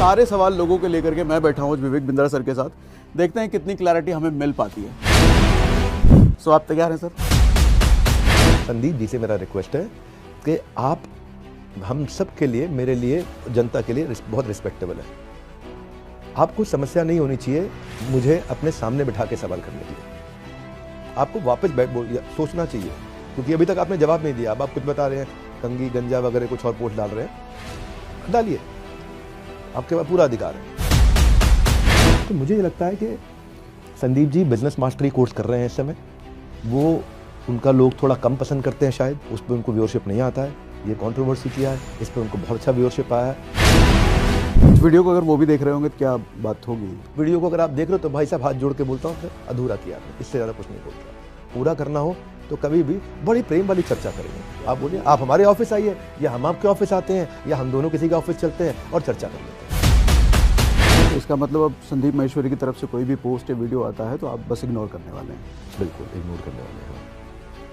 सारे सवाल लोगों के लेकर के मैं बैठा हूँ विवेक बिंद्रा सर के साथ। देखते हैं कितनी क्लैरिटी हमें मिल पाती है। सो आप तैयार हैं सर? संदीप जी से मेरा रिक्वेस्ट है कि आप हम सब के लिए, मेरे लिए, जनता के लिए बहुत रिस्पेक्टेबल है। आपको समस्या नहीं होनी चाहिए मुझे अपने सामने बिठा के सवाल करने के लिए। आपको वापस सोचना चाहिए, क्योंकि अभी तक आपने जवाब नहीं दिया। अब आप कुछ बता रहे हैं, कंगी गंजा वगैरह कुछ और पोस्ट डाल रहे हैं, डालिए, आपके पास पूरा अधिकार है। तो मुझे ये लगता है कि Sandeep ji business mastery course कर रहे हैं इस समय। वो उनका लोग थोड़ा कम पसंद करते हैं, शायद उस पर उनको व्यूअरशिप नहीं आता है। ये कंट्रोवर्सी किया है, इस पर उनको बहुत अच्छा व्यूअरशिप आया है। वीडियो को अगर वो भी देख रहे होंगे तो क्या बात होगी? वीडियो को अगर आप देख रहे हो तो भाई साहब हाथ जोड़ के बोलता हूँ, फिर अधूरा किया है, इससे ज़्यादा कुछ नहीं बोलता। पूरा करना हो तो कभी भी बड़ी प्रेम वाली चर्चा करेंगे। आप बोलिए, आप हमारे ऑफिस आइए, या हम आपके ऑफिस आते हैं, या हम दोनों किसी का ऑफिस चलते हैं और चर्चा कर लेते हैं। इसका मतलब अब संदीप माहेश्वरी की तरफ से कोई भी पोस्ट या वीडियो आता है तो आप बस इग्नोर करने वाले हैं? बिल्कुल इग्नोर करने वाले हैं।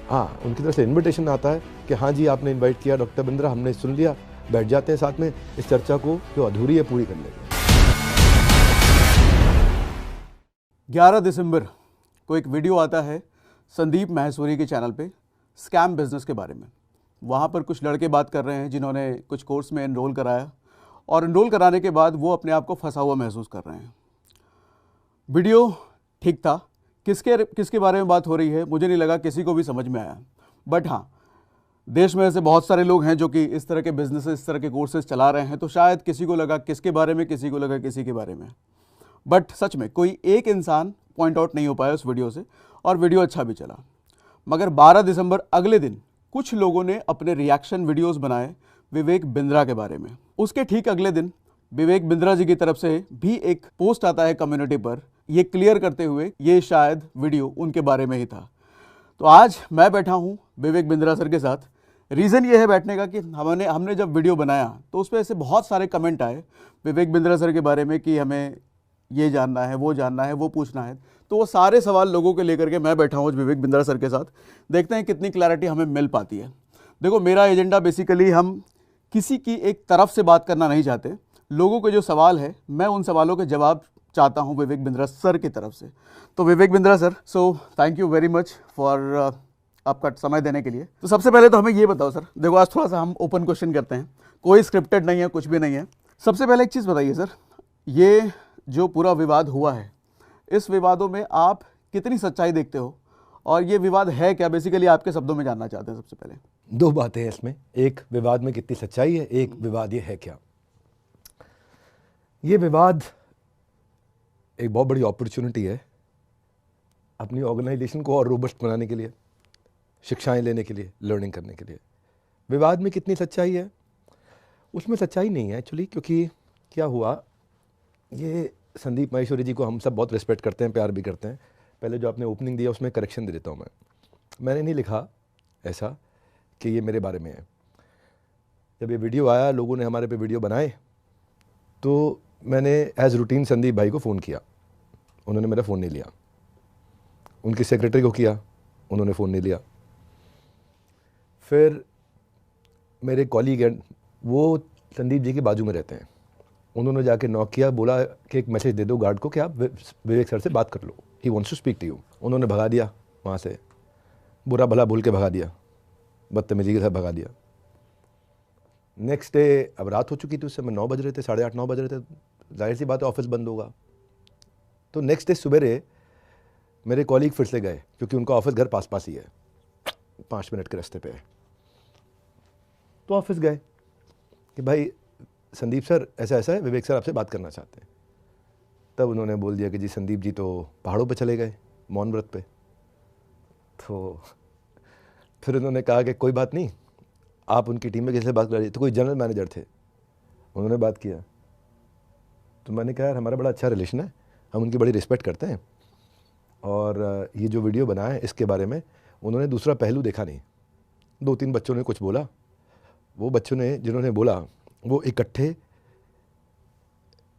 हाँ, उनकी तरफ से इन्विटेशन आता है कि हाँ जी आपने इन्वाइट किया डॉक्टर बिंद्रा, हमने सुन लिया, बैठ जाते हैं साथ में, इस चर्चा को जो अधूरी है पूरी कर लेंगे। 11 दिसंबर को एक वीडियो आता है संदीप माहेश्वरी के चैनल पे स्कैम बिजनेस के बारे में। वहाँ पर कुछ लड़के बात कर रहे हैं जिन्होंने कुछ कोर्स में एनरोल कराया, और एनरोल कराने के बाद वो अपने आप को फंसा हुआ महसूस कर रहे हैं। वीडियो ठीक था, किसके बारे में बात हो रही है मुझे नहीं लगा किसी को भी समझ में आया। बट हाँ, देश में ऐसे बहुत सारे लोग हैं जो कि इस तरह के बिजनेस, इस तरह के कोर्सेज चला रहे हैं, तो शायद किसी को लगा किसके बारे में, किसी को लगा किसी के बारे में। बट सच में कोई एक इंसान पॉइंट आउट नहीं हो पाया उस वीडियो से, और वीडियो अच्छा भी चला। मगर 12 दिसंबर अगले दिन कुछ लोगों ने अपने रिएक्शन वीडियोस बनाए विवेक बिंद्रा के बारे में। उसके ठीक अगले दिन विवेक बिंद्रा जी की तरफ से भी एक पोस्ट आता है कम्युनिटी पर, ये क्लियर करते हुए ये शायद वीडियो उनके बारे में ही था। तो आज मैं बैठा हूँ विवेक बिंद्रा सर के साथ। रीज़न ये है बैठने का कि हमने जब वीडियो बनाया तो उस पर ऐसे बहुत सारे कमेंट आए विवेक बिंद्रा सर के बारे में कि हमें ये जानना है, वो जानना है, वो पूछना है। तो वो सारे सवाल लोगों के लेकर के मैं बैठा हूँ विवेक बिंद्रा सर के साथ। देखते हैं कितनी क्लैरिटी हमें मिल पाती है। देखो, मेरा एजेंडा बेसिकली, हम किसी की एक तरफ से बात करना नहीं चाहते। लोगों के जो सवाल है, मैं उन सवालों के जवाब चाहता हूँ विवेक बिंद्रा सर की तरफ से। तो Vivek Bindra sir, so thank you very much for आपका समय देने के लिए। तो सबसे पहले तो हमें ये बताओ सर, देखो आज थोड़ा सा हम ओपन क्वेश्चन करते हैं, कोई स्क्रिप्टेड नहीं है, कुछ भी नहीं है। सबसे पहले एक चीज़ बताइए सर, ये जो पूरा विवाद हुआ है, इस विवादों में आप कितनी सच्चाई देखते हो, और ये विवाद है क्या, बेसिकली आपके शब्दों में जानना चाहते हैं। सबसे पहले दो बातें हैं इसमें, एक विवाद में कितनी सच्चाई है, एक विवाद ये है क्या। ये विवाद एक बहुत बड़ी अपॉर्चुनिटी है अपनी ऑर्गेनाइजेशन को और रोबस्ट बनाने के लिए, शिक्षाएं लेने के लिए, लर्निंग करने के लिए। विवाद में कितनी सच्चाई है, उसमें सच्चाई नहीं है एक्चुअली। क्योंकि क्या हुआ, ये संदीप माहेश्वरी जी को हम सब बहुत रिस्पेक्ट करते हैं, प्यार भी करते हैं। पहले जो आपने ओपनिंग दिया उसमें करेक्शन दे देता हूँ मैंने नहीं लिखा ऐसा कि ये मेरे बारे में है। जब ये वीडियो आया, लोगों ने हमारे पे वीडियो बनाए, तो मैंने एज रूटीन संदीप भाई को फ़ोन किया, उन्होंने मेरा फ़ोन नहीं लिया। उनकी सेक्रेटरी को किया, उन्होंने फ़ोन नहीं लिया। फिर मेरे कॉलीग हैं, वो संदीप जी के बाजू में रहते हैं, उन्होंने जाके नॉक किया, बोला कि एक मैसेज दे दो गार्ड को कि आप विवेक सर से बात कर लो, he wants to speak to you. उन्होंने भगा दिया वहाँ से, बुरा भला बोल के भगा दिया, बदतमीजी के साथ भगा दिया। नेक्स्ट डे, अब रात हो चुकी थी, उस समय 9 बज रहे थे, 8:30 9 बज रहे थे, जाहिर सी बात है ऑफिस बंद होगा। तो नेक्स्ट डे सुबह मेरे कॉलीग फिर से गए, क्योंकि उनका ऑफिस घर पास ही है, 5 मिनट के रास्ते पे है। तो ऑफिस गए कि भाई संदीप सर ऐसा ऐसा है, विवेक सर आपसे बात करना चाहते हैं। तब उन्होंने बोल दिया कि जी संदीप जी तो पहाड़ों पे चले गए मौन व्रत पे। तो फिर उन्होंने कहा कि कोई बात नहीं, आप उनकी टीम में किसी से बात कर रही। तो कोई जनरल मैनेजर थे, उन्होंने बात किया। तो मैंने कहा यार हमारा बड़ा अच्छा रिलेशन है, हम उनकी बड़ी रिस्पेक्ट करते हैं, और ये जो वीडियो बना है इसके बारे में उन्होंने दूसरा पहलू देखा नहीं। 2-3 बच्चों ने कुछ बोला, वो बच्चों ने जिन्होंने बोला वो इकट्ठे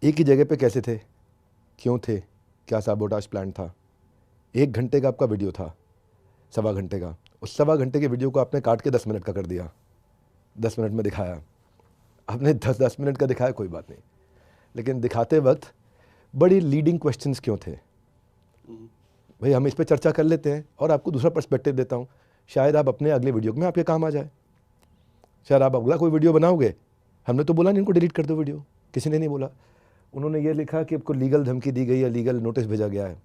एक ही जगह पे कैसे थे, क्यों थे, क्या साबोटाज प्लान था। 1 घंटे का आपका वीडियो था, 1.25 घंटे का, उस 1.25 घंटे के वीडियो को आपने काट के 10 मिनट का कर दिया, 10 मिनट में दिखाया। आपने 10 मिनट का दिखाया, कोई बात नहीं, लेकिन दिखाते वक्त बड़ी लीडिंग क्वेश्चंस क्यों थे? भाई हम इस पे चर्चा कर लेते हैं और आपको दूसरा पर्सपेक्टिव देता हूँ, शायद आप अपने अगले वीडियो में आपके काम आ जाए। शायद आप अगला कोई वीडियो बनाओगे, हमने तो बोला नहीं इनको डिलीट कर दो वीडियो, किसी ने नहीं बोला। उन्होंने ये लिखा कि आपको लीगल धमकी दी गई है, लीगल नोटिस भेजा गया है।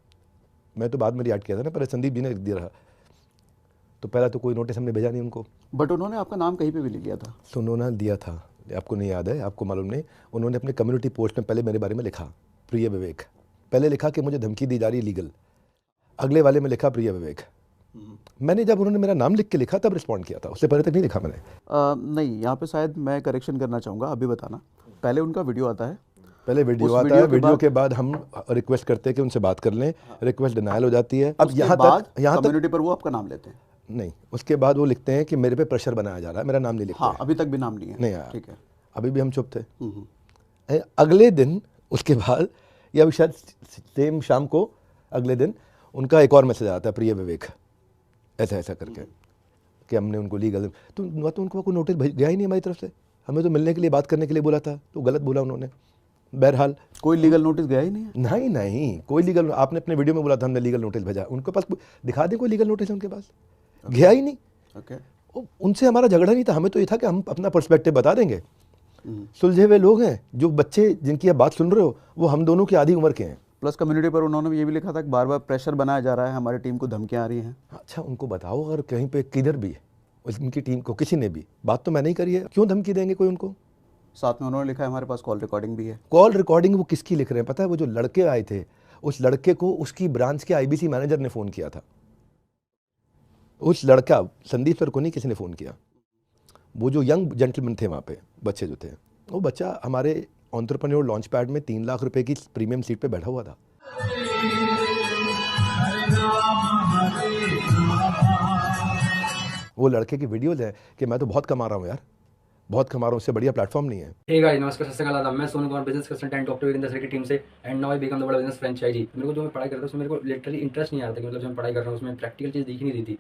मैं तो बाद में रिएक्ट किया था ना, पहले संदीप जी ने लिख दिया रहा, तो पहला तो कोई नोटिस हमने भेजा नहीं उनको। बट उन्होंने आपका नाम कहीं पे भी लिख दिया था। तो उन्होंने दिया था, आपको नहीं याद है, आपको मालूम नहीं, उन्होंने अपने कम्युनिटी पोस्ट में पहले मेरे बारे में लिखा प्रिय विवेक, पहले लिखा कि मुझे धमकी दी जा रही है लीगल, अगले वाले में लिखा प्रिय विवेक। मैंने जब उन्होंने मेरा नाम लिख के लिखा तब रिस्पॉन्ड किया था, उससे पहले तक नहीं लिखा मैंने। नहीं, यहाँ पे शायद मैं करेक्शन करना चाहूँगा, अभी बताना। पहले उनका वीडियो आता है, पहले वीडियो आता है, वीडियो के बाद हम रिक्वेस्ट करते हैं कि उनसे बात कर लें, रिक्वेस्ट डिनायल हो जाती है। अब यहाँ तक कम्युनिटी पर वो आपका नाम लेते हैं? नहीं, उसके बाद वो लिखते हैं कि मेरे पे प्रेशर बनाया जा रहा है, मेरा नाम नहीं लिखते। हाँ, अभी तक भी नाम नहीं है? नहीं आया। ठीक है, अभी भी हम चुप थे। अगले दिन उसके बाद, या शायद सेम शाम को अगले दिन उनका एक और मैसेज आता है, प्रिय विवेक ऐसा ऐसा करके, कि हमने उनको लीगल, तो उनको कोई नोटिस गया ही नहीं हमारी तरफ से, हमें तो मिलने के लिए बात करने के लिए बोला था, तो गलत बोला उन्होंने। बहरहाल कोई लीगल नोटिस गया ही नहीं है? नहीं नहीं, कोई लीगल, आपने अपने वीडियो में बोला था हमने लीगल नोटिस भेजा, उनके पास दिखा दें कोई लीगल नोटिस है उनके पास? गया ही नहीं। उनसे हमारा झगड़ा नहीं था, हमें तो ये था कि हम अपना पर्सपेक्टिव बता देंगे। सुलझे हुए लोग हैं, जो बच्चे जिनकी आप बात सुन रहे हो वो हम दोनों की आधी उम्र के हैं। प्लस कम्युनिटी पर उन्होंने ये भी लिखा था कि बार बार प्रेशर बनाया जा रहा है, हमारी टीम को धमकियां आ रही हैं। अच्छा, उनको बताओ अगर कहीं पे किधर भी उनकी टीम को किसी ने भी बात तो मैं नहीं करी है, क्यों धमकी देंगे कोई उनको? साथ में उन्होंने लिखा है हमारे पास कॉल रिकॉर्डिंग भी है। कॉल रिकॉर्डिंग वो किसकी लिख रहे हैं पता है? वो जो लड़के आए थे, उस लड़के को उसकी ब्रांच के आईबीसी मैनेजर ने फ़ोन किया था। उस लड़का संदीप सर को नहीं, किसी ने फ़ोन किया। वो जो यंग जेंटलमैन थे वहाँ पे, बच्चे जो थे, वो बच्चा हमारे एंटरप्रेन्योर लॉन्च पैड में 3 लाख रुपए की प्रीमियम सीट पे बैठा हुआ था। वो लड़के की वीडियोज है कि मैं तो बहुत कमा रहा हूँ यार, बहुत कमा रहा हूँ, उससे बढ़िया प्लेटफॉर्म नहीं है। हे गाइस, नमस्कार, सत श्री अकाल, मैं Sonu Kumar, business consultant doctor Virendra sir की टीम से, and now I become the world business franchisee. मेरे को जो मैं पढ़ाई कर रहा था उसमें मेरे को लिटरली इंटरेस्ट नहीं आ रहा था कि मतलब जो मैं पढ़ाई कर रहा हूँ उसमें प्रैक्टिकल चीज़ दिख नहीं रही थी।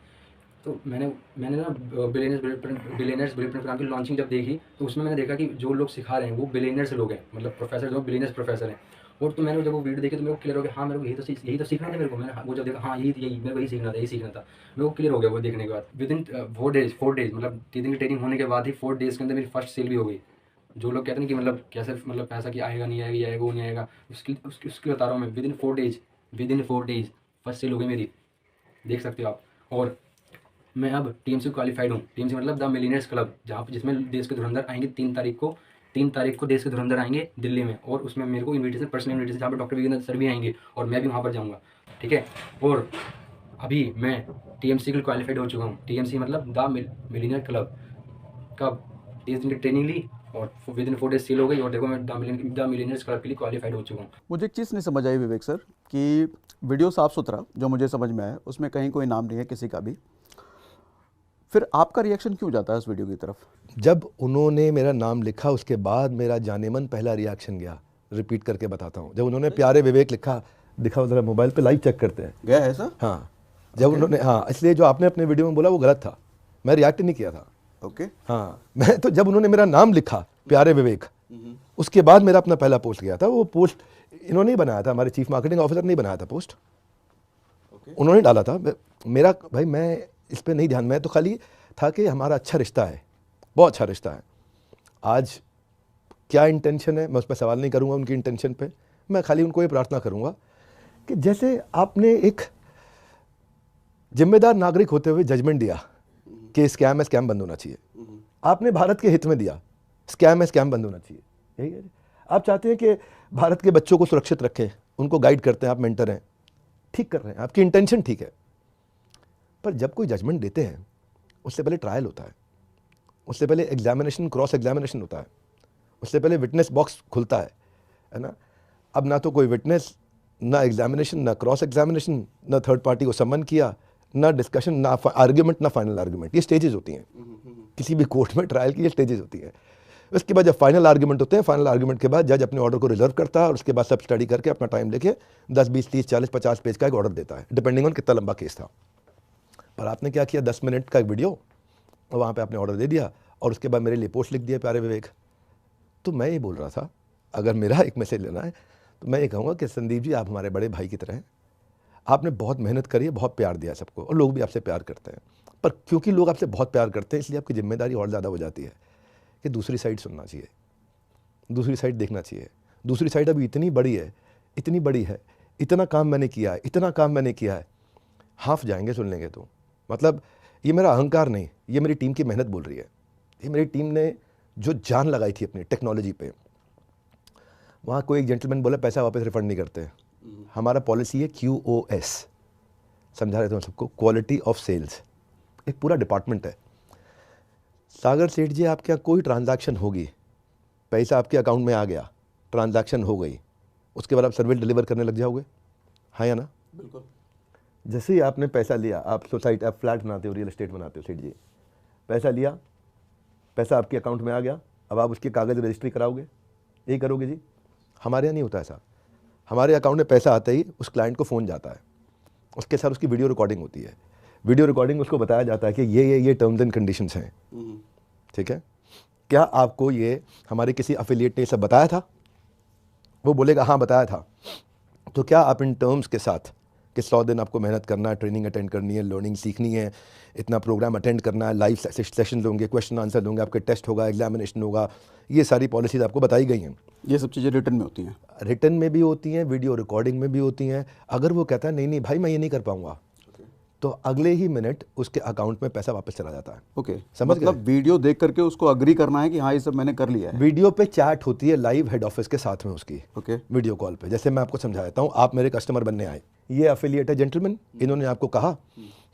तो मैंने ना बिलियनर्स ब्लूप्रिंट प्रोग्राम की लॉन्चिंग जब देखी तो उसमें मैंने देखा कि जो लोग सिखा रहे हैं वो बिलियनर्स लोग हैं, मतलब प्रोफेसर जो बिलियनर्स प्रोफेसर हैं। और तो मैंने जब वो वीडियो देखी तो मेरे को क्लियर हो गया, हाँ मेरे को यही तो सीखना था मेरे को। मैंने वो जब देखा, हाँ यही मेरे को यही सीखना था, मेरे को क्लियर हो गया वो देखने के बाद। विद इन 4 डेज मतलब 3 दिन की ट्रेनिंग होने के बाद ही 4 डेज़ के अंदर मेरी फर्स्ट सेल भी हो गई। जो लोग कहते हैं कि मतलब कैसे, मतलब पैसा कि आएगा नहीं आएगा, ये आएगा वो नहीं आएगा, उसकी बता रहा हूँ मैं। Within 4 days first sale हो गई मेरी, देख सकते हो आप। और मैं अब टीम से क्वालिफाइड हूँ। टीम से मतलब द मिलियनेयर्स क्लब, जहाँ पे जिसमें देश के धुरंधर आएंगे 3 तारीख को देश के धुरंधर आएंगे दिल्ली में, और उसमें मेरे को इन्विटेशन, पर्सनल इन्विटेशन, जहाँ पर डॉक्टर वीरेंद्र सर भी आएंगे और मैं भी वहाँ पर जाऊँगा, ठीक है। और अभी मैं टीएमसी के लिए क्वालिफाइड हो चुका हूँ। टीएमसी मतलब द मिलियनेयर क्लब का 30 दिन की ट्रेनिंग ली और विद इन 4 डेज सेल हो गई, और देखो मैं द मिलियनेयर्स क्लब के लिए क्वालिफाइड हो चुका हूँ। मुझे एक चीज़ नहीं समझ आई विवेक सर, कि वीडियो साफ़ सुथरा जो मुझे समझ में आया, उसमें कहीं कोई नाम नहीं है किसी का भी, फिर आपका रिएक्शन क्यों जाता है उस वीडियो की तरफ? जब उन्होंने मेरा नाम लिखा उसके बाद मेरा जानेमन पहला रिएक्शन गया, रिपीट करके बताता हूँ। जब उन्होंने प्यारे विवेक लिखा, दिखाओ जरा मोबाइल पे, लाइव चेक करते हैं। गया है सर? हाँ, जब उन्होंने, हाँ, इसलिए जो आपने अपने वीडियो में बोला वो गलत था, मैं रिएक्ट नहीं किया था। ओके। हाँ, मैं तो जब उन्होंने मेरा नाम लिखा प्यारे विवेक, उसके बाद मेरा अपना पहला पोस्ट गया था। वो पोस्ट इन्होंने ही बनाया था, हमारे चीफ मार्केटिंग ऑफिसर ने बनाया था पोस्ट, उन्होंने डाला था। मेरा भाई, मैं इस पर नहीं ध्यान, मैं तो खाली था कि हमारा अच्छा रिश्ता है, बहुत अच्छा रिश्ता है। आज क्या इंटेंशन है मैं उस पर सवाल नहीं करूंगा, उनकी इंटेंशन पे मैं खाली उनको ये प्रार्थना करूंगा कि जैसे आपने एक जिम्मेदार नागरिक होते हुए जजमेंट दिया कि स्कैम है, स्कैम बंद होना चाहिए, आपने भारत के हित में दिया, स्कैम है, स्कैम बंद होना चाहिए, यही है। आप चाहते हैं कि भारत के बच्चों को सुरक्षित रखें, उनको गाइड करते हैं, आप मेंटर हैं, ठीक कर रहे हैं, आपकी इंटेंशन ठीक है। पर जब कोई जजमेंट देते हैं उससे पहले ट्रायल होता है, उससे पहले एग्जामिनेशन, क्रॉस एग्जामिनेशन होता है, उससे पहले विटनेस बॉक्स खुलता है ना। अब ना तो कोई विटनेस, ना एग्जामिनेशन, ना क्रॉस एग्जामिनेशन, ना थर्ड पार्टी को सम्मन किया, ना डिस्कशन, ना आर्ग्यूमेंट, ना फाइनल आर्ग्यूमेंट। ये स्टेजेस होती हैं किसी भी कोर्ट में, ट्रायल की ये स्टेजेस होती हैं। उसके बाद जब फाइनल आर्ग्यूमेंट होते हैं, फाइनल आर्ग्यूमेंट के बाद जज अपने ऑर्डर को रिजर्व करता है और उसके बाद सब स्टडी करके अपना टाइम लेके 10, 20, 30, 40, 50 पेज का एक ऑर्डर देता है, डिपेंडिंग ऑन कितना लंबा केस था। पर आपने क्या किया, 10 मिनट का एक वीडियो, और वहाँ पे आपने ऑर्डर दे दिया और उसके बाद मेरे लिए पोस्ट लिख दिया प्यारे विवेक। तो मैं ये बोल रहा था अगर मेरा एक मैसेज लेना है तो मैं ये कहूँगा कि संदीप जी आप हमारे बड़े भाई की तरह हैं। आपने बहुत मेहनत करी है, बहुत प्यार दिया सबको, और लोग भी आपसे प्यार करते हैं। पर क्योंकि लोग आपसे बहुत प्यार करते हैं इसलिए आपकी जिम्मेदारी और ज़्यादा हो जाती है कि दूसरी साइड सुनना चाहिए, दूसरी साइड देखना चाहिए। दूसरी साइड अभी इतनी बड़ी है, इतनी बड़ी है, इतना काम मैंने किया है, इतना काम मैंने किया है, हाफ जाएंगे सुन लेंगे तो। मतलब ये मेरा अहंकार नहीं, ये मेरी टीम की मेहनत बोल रही है। ये मेरी टीम ने जो जान लगाई थी अपनी टेक्नोलॉजी पे। वहाँ कोई एक जेंटलमैन बोला पैसा वापस रिफंड नहीं करते। हमारा पॉलिसी है QoS, समझा रहे थे हम सबको, क्वालिटी ऑफ सेल्स। एक पूरा डिपार्टमेंट है। सागर सेठ जी आपके यहाँ कोई ट्रांजैक्शन होगी, पैसा आपके अकाउंट में आ गया, ट्रांजैक्शन हो गई, उसके बाद आप सर्विस डिलीवर करने लग जाओगे, हाँ या ना? बिल्कुल। जैसे ही आपने पैसा लिया, आप सोसाइटी, आप फ्लैट बनाते हो, रियल एस्टेट बनाते हो सेठ जी, पैसा लिया, पैसा आपके अकाउंट में आ गया, अब आप उसके कागज़ रजिस्ट्री कराओगे, यही करोगे जी? हमारे यहाँ नहीं होता ऐसा। हमारे अकाउंट में पैसा आते ही उस क्लाइंट को फ़ोन जाता है, उसके साथ उसकी वीडियो रिकॉर्डिंग होती है। वीडियो रिकॉर्डिंग उसको बताया जाता है कि ये टर्म्स एंड कंडीशंस हैं, ठीक है? क्या आपको ये हमारे किसी अफिलिएट ने सब बताया था? वो बोलेगा हाँ बताया था। तो क्या आप इन टर्म्स के साथ कि 100 दिन आपको मेहनत करना है, ट्रेनिंग अटेंड करनी है, लर्निंग सीखनी है, इतना प्रोग्राम अटेंड करना है, लाइव सेशंस होंगे, क्वेश्चन आंसर होंगे, आपके टेस्ट होगा, एग्जामिनेशन होगा, ये सारी पॉलिसीज आपको बताई गई हैं। ये सब चीज़ें रिटर्न में होती हैं, रिटर्न में भी होती हैं, वीडियो रिकॉर्डिंग में भी होती हैं। अगर वो कहता है नहीं नहीं भाई मैं ये नहीं कर पाऊंगा, तो अगले ही मिनट उसके अकाउंट में पैसा वापस चला जाता है। ओके, समझ मतलब वीडियो देख करके उसको अग्री करना है कि हाँ ये सब मैंने कर लिया है। वीडियो पे चैट होती है लाइव हेड ऑफिस के साथ में उसकी, ओके, वीडियो कॉल पे। जैसे मैं आपको समझा देता हूँ, आप मेरे कस्टमर बनने आए, ये एफिलिएट है जेंटलमैन, इन्होंने आपको कहा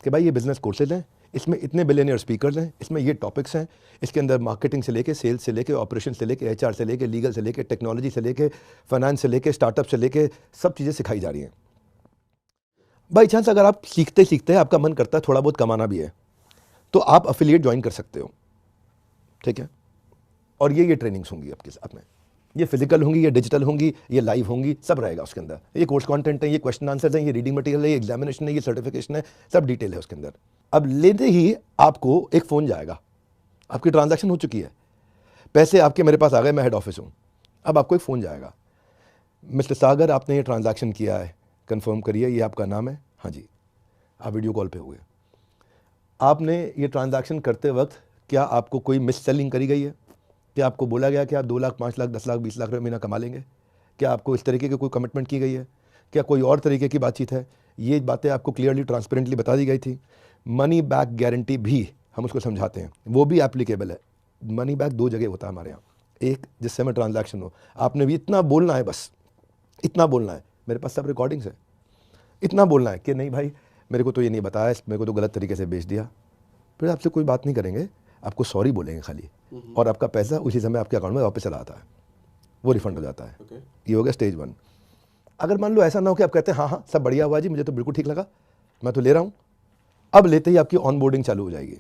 कि भाई ये बिजनेस कोर्सेज हैं, इसमें इतने बिलियनियर स्पीकर्स हैं, इसमें ये टॉपिक्स हैं, इसके अंदर मार्केटिंग से लेके, सेल्स से लेके, ऑपरेशन से लेके, HR से लेके, लीगल से लेके, टेक्नोलॉजी से लेके, फाइनेंस से लेके, स्टार्टअप से लेके, सब चीज़ें सिखाई जा रही हैं। बाई चांस अगर आप सीखते सीखते आपका मन करता है थोड़ा बहुत कमाना भी है, तो आप अफिलिएट ज्वाइन कर सकते हो, ठीक है? और ये ट्रेनिंग्स होंगी आपके साथ में, ये फिजिकल होंगी, ये डिजिटल होंगी, ये लाइव होंगी, सब रहेगा उसके अंदर। ये कोर्स कंटेंट है, ये क्वेश्चन आंसर्स हैं, ये रीडिंग मटेरियल है, ये एग्जामिनेशन है, ये सर्टिफिकेशन है, सब डिटेल है उसके अंदर। अब लेते ही आपको एक फ़ोन जाएगा, आपकी ट्रांजैक्शन हो चुकी है, पैसे आपके मेरे पास आ गए, मैं हेड ऑफिस हूँ। अब आपको एक फ़ोन जाएगा, मिस्टर सागर आपने ये ट्रांजैक्शन किया है, कंफर्म करिए, ये आपका नाम है, हाँ जी। आप वीडियो कॉल पे हुए, आपने ये ट्रांजैक्शन करते वक्त क्या आपको कोई मिस सेलिंग करी गई है? क्या आपको बोला गया कि आप 2 लाख, 5 लाख, 10 लाख, 20 लाख रुपये महीना कमा लेंगे? क्या आपको इस तरीके की कोई कमिटमेंट की गई है? क्या कोई और तरीके की बातचीत है? ये बातें आपको क्लियरली ट्रांसपेरेंटली बता दी गई थी। मनी बैक गारंटी भी हम उसको समझाते हैं, वो भी एप्लीकेबल है। मनी बैक 2 जगह होता है हमारे यहाँ, एक जिससे में ट्रांजैक्शन हो, आपने भी इतना बोलना है, बस इतना बोलना है, मेरे पास सब रिकॉर्डिंग्स है, इतना बोलना है कि नहीं भाई मेरे को तो ये नहीं बताया, मेरे को तो गलत तरीके से बेच दिया। फिर आपसे कोई बात नहीं करेंगे, आपको सॉरी बोलेंगे खाली, और आपका पैसा उसी समय आपके अकाउंट में वापस चला आता है, वो रिफंड हो जाता है। ये हो गया स्टेज 1। अगर मान लो ऐसा ना हो कि आप कहते हैं हाँ हाँ सब बढ़िया हुआ जी, मुझे तो बिल्कुल ठीक लगा, मैं तो ले रहा हूँ, अब लेते ही आपकी ऑनबोर्डिंग चालू हो जाएगी,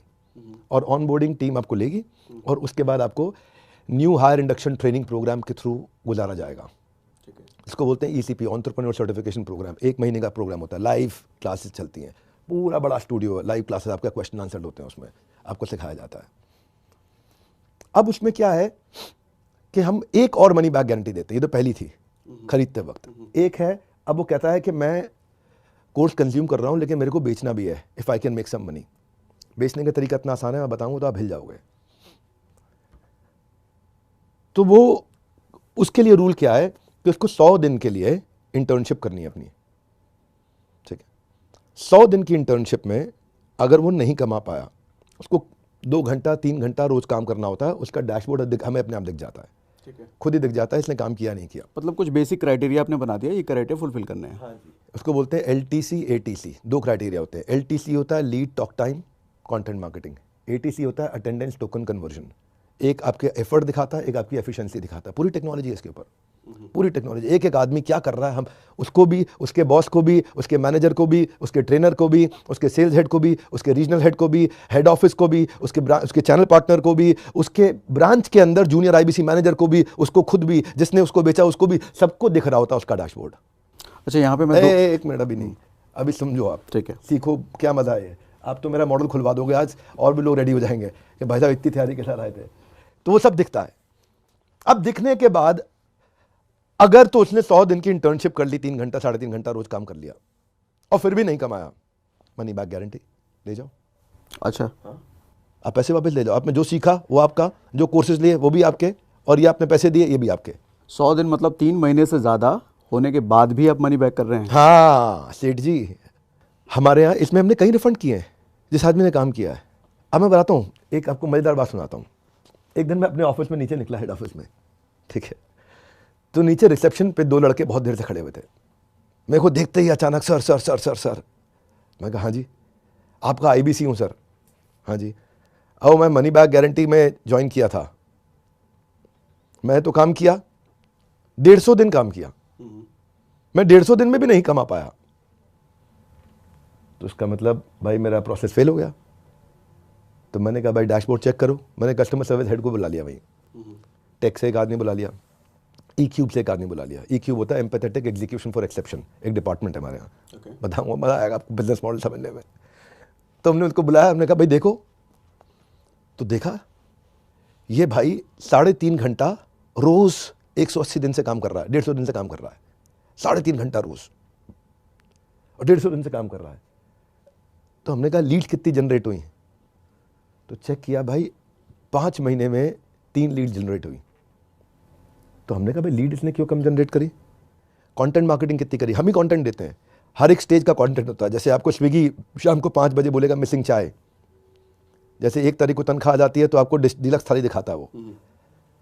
और ऑनबोर्डिंग टीम आपको लेगी, और उसके बाद आपको new hire induction training programme के थ्रू गुजारा जाएगा। इसको बोलते हैं ECP, एंटरप्रेन्योर सर्टिफिकेशन प्रोग्राम। 1 महीने का प्रोग्राम होता है, लाइव क्लासेस चलती हैं, पूरा बड़ा स्टूडियो है, लाइव क्लासेस, आपका क्वेश्चन आंसर होते हैं, उसमें आपको सिखाया जाता है। अब उसमें क्या है कि हम एक और मनी बैक गारंटी देते हैं, ये तो पहली थी खरीदते वक्त। एक है, अब वो कहता है कि मैं कोर्स कंज्यूम कर रहा हूँ लेकिन मेरे को बेचना भी है, if I can make some money. बेचने का तरीका इतना आसान है, मैं बताऊँगा तो आप हिल जाओगे। तो वो उसके लिए रूल क्या है कि उसको 100 दिन के लिए इंटर्नशिप करनी है अपनी, ठीक है? 100 दिन की इंटर्नशिप में अगर वो नहीं कमा पाया, उसको 2 घंटा 3 घंटा रोज काम करना होता है, उसका डैशबोर्ड हमें अपने आप दिख जाता है, ठीक है? खुद ही दिख जाता है इसने काम किया नहीं किया। मतलब कुछ बेसिक क्राइटेरिया आपने बना दिया, ये क्राइटेरिया फुलफिल करने हैं। हाँ जी। उसको बोलते हैं LTC ATC, 2 क्राइटेरिया होते हैं। LTC होता है lead talk time content marketing, ATC होता है अटेंडेंस टोकन कन्वर्जन। एक आपके एफर्ट दिखाता है, एक आपकी एफिशिएंसी दिखाता है। पूरी टेक्नोलॉजी है इसके ऊपर, पूरी टेक्नोलॉजी। एक एक आदमी क्या कर रहा है, हम उसको भी, उसके बॉस को भी, उसके मैनेजर को भी, उसके ट्रेनर को भी, उसके सेल्स हेड को भी, उसके रीजनल हेड को भी, हेड ऑफिस को भी, उसके चैनल पार्टनर को भी, उसके ब्रांच के अंदर जूनियर IBC मैनेजर को भी, उसको खुद भी, जिसने उसको बेचा उसको भी, सबको दिख रहा होता है उसका डैशबोर्ड। अच्छा, यहाँ पे मैं एक मिनट, अभी नहीं, अभी समझो आप, ठीक है, सीखो क्या मजा है। आप तो मेरा मॉडल खुलवा दोगे आज, और भी लोग रेडी हो जाएंगे कि भाई साहब इतनी तैयारी के साथ आए थे। तो वो सब दिखता है। अब दिखने के बाद अगर तो उसने 100 दिन की इंटर्नशिप कर ली, 3 घंटा 3.5 घंटा रोज काम कर लिया और फिर भी नहीं कमाया, मनी बैक गारंटी, ले जाओ। अच्छा, आप पैसे वापस ले जाओ। आपने जो सीखा वो आपका, जो कोर्सेज लिए वो भी आपके, और ये आपने पैसे दिए ये भी आपके। 100 दिन मतलब 3 महीने से ज़्यादा होने के बाद भी आप मनी बैक कर रहे हैं? हाँ सेठ जी, हमारे यहाँ इसमें हमने कई रिफंड किए हैं जिस आदमी ने काम किया है। अब मैं बताता हूँ, एक आपको मज़ेदार बात सुनाता हूँ। एक दिन मैं अपने ऑफिस में नीचे निकला, हेड ऑफिस में, ठीक है, तो नीचे रिसेप्शन पे 2 लड़के बहुत देर से खड़े हुए थे। मेरे को देखते ही अचानक sir sir sir sir sir, मैं कहा हाँ जी, आपका IBC हूँ सर। हाँ जी, मैं मनी बैक गारंटी में ज्वाइन किया था। मैं तो काम किया, 150 दिन काम किया, मैं 150 दिन में भी नहीं कमा पाया, तो उसका मतलब भाई मेरा प्रोसेस फेल हो गया। तो मैंने कहा भाई डैशबोर्ड चेक करो। मैंने कस्टमर सर्विस हेड को बुला लिया, भाई टेक से एक आदमी बुला लिया, EQ से एक आदमी बुला लिया। EQ होता है एम्पैथेटिक एग्जीक्यूशन फॉर एक्सेप्शन, एक डिपार्टमेंट है हमारे यहाँ। बताऊंगा, मजा आएगा आपको बिजनेस मॉडल समझने में। तो हमने उसको बुलाया, हमने कहा भाई देखो, तो देखा ये भाई 3.5 घंटा रोज 180 दिन से काम कर रहा है, 150 दिन से काम कर रहा है, 3.5 घंटा रोज और 150 दिन से काम कर रहा है। तो हमने कहा लीड कितनी जनरेट हुई? तो चेक किया भाई 5 महीने में 3 लीड जनरेट हुई। तो हमने कहा भाई लीड इसने क्यों कम जनरेट करी? कंटेंट मार्केटिंग कितनी करी? हम ही कंटेंट देते हैं, हर एक स्टेज का कंटेंट होता है। जैसे आपको स्विगी शाम को 5 बजे बोलेगा मिसिंग चाय, जैसे 1 तारीख को तनख्वाह आ जाती है तो आपको डिलक्स थाली दिखाता है वो,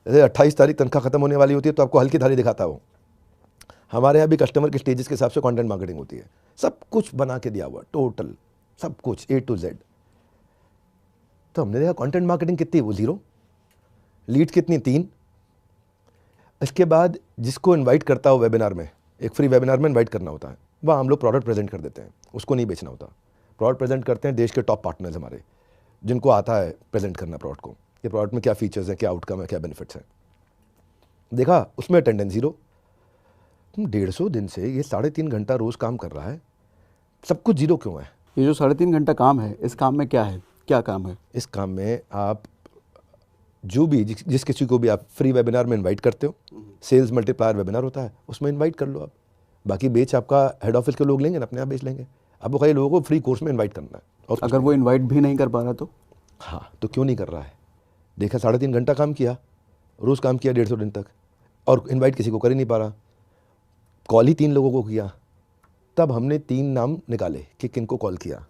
जैसे 28 तारीख तनख्वाह खत्म होने वाली होती है तो आपको हल्की थाली दिखाता है वो। हमारे यहाँ भी कस्टमर के स्टेजेस के हिसाब से कंटेंट मार्केटिंग होती है, सब कुछ बना के दिया हुआ, टोटल सब कुछ A to Z। तो हमने देखा कंटेंट मार्केटिंग कितनी, वो 0, लीड कितनी 3। इसके बाद जिसको इनवाइट करता हो वेबिनार में, एक फ्री वेबिनार में इनवाइट करना होता है, वहाँ हम लोग प्रोडक्ट प्रेजेंट कर देते हैं, उसको नहीं बेचना होता। प्रोडक्ट प्रेजेंट करते हैं देश के टॉप पार्टनर्स हमारे, जिनको आता है प्रेजेंट करना प्रोडक्ट को, ये प्रोडक्ट में क्या फीचर्स हैं, क्या आउटकम है, क्या बेनिफिट्स हैं। देखा उसमें अटेंडेंस 0। 150 दिन से ये 3.5 घंटा रोज काम कर रहा है, सब कुछ 0 क्यों है? ये जो 3.5 घंटा काम है, इस काम में क्या है, क्या काम है? इस काम में आप जो भी जिस किसी को भी आप फ्री वेबिनार में इनवाइट करते हो, सेल्स मल्टीप्लायर वेबिनार होता है, उसमें इनवाइट कर लो आप। बाकी बेच आपका हेड ऑफिस के लोग लेंगे ना, अपने आप बेच लेंगे। आपको खाली लोगों को फ्री कोर्स में इनवाइट करना है। और अगर वो इनवाइट भी नहीं कर पा रहा तो? हाँ, तो क्यों नहीं कर रहा है? देखा 3.5 घंटा काम किया, रोज़ काम किया 150 दिन तक, और इनवाइट किसी को कर ही नहीं पा रहा। कॉल ही 3 लोगों को किया। तब हमने 3 नाम निकाले कि किनको कॉल किया।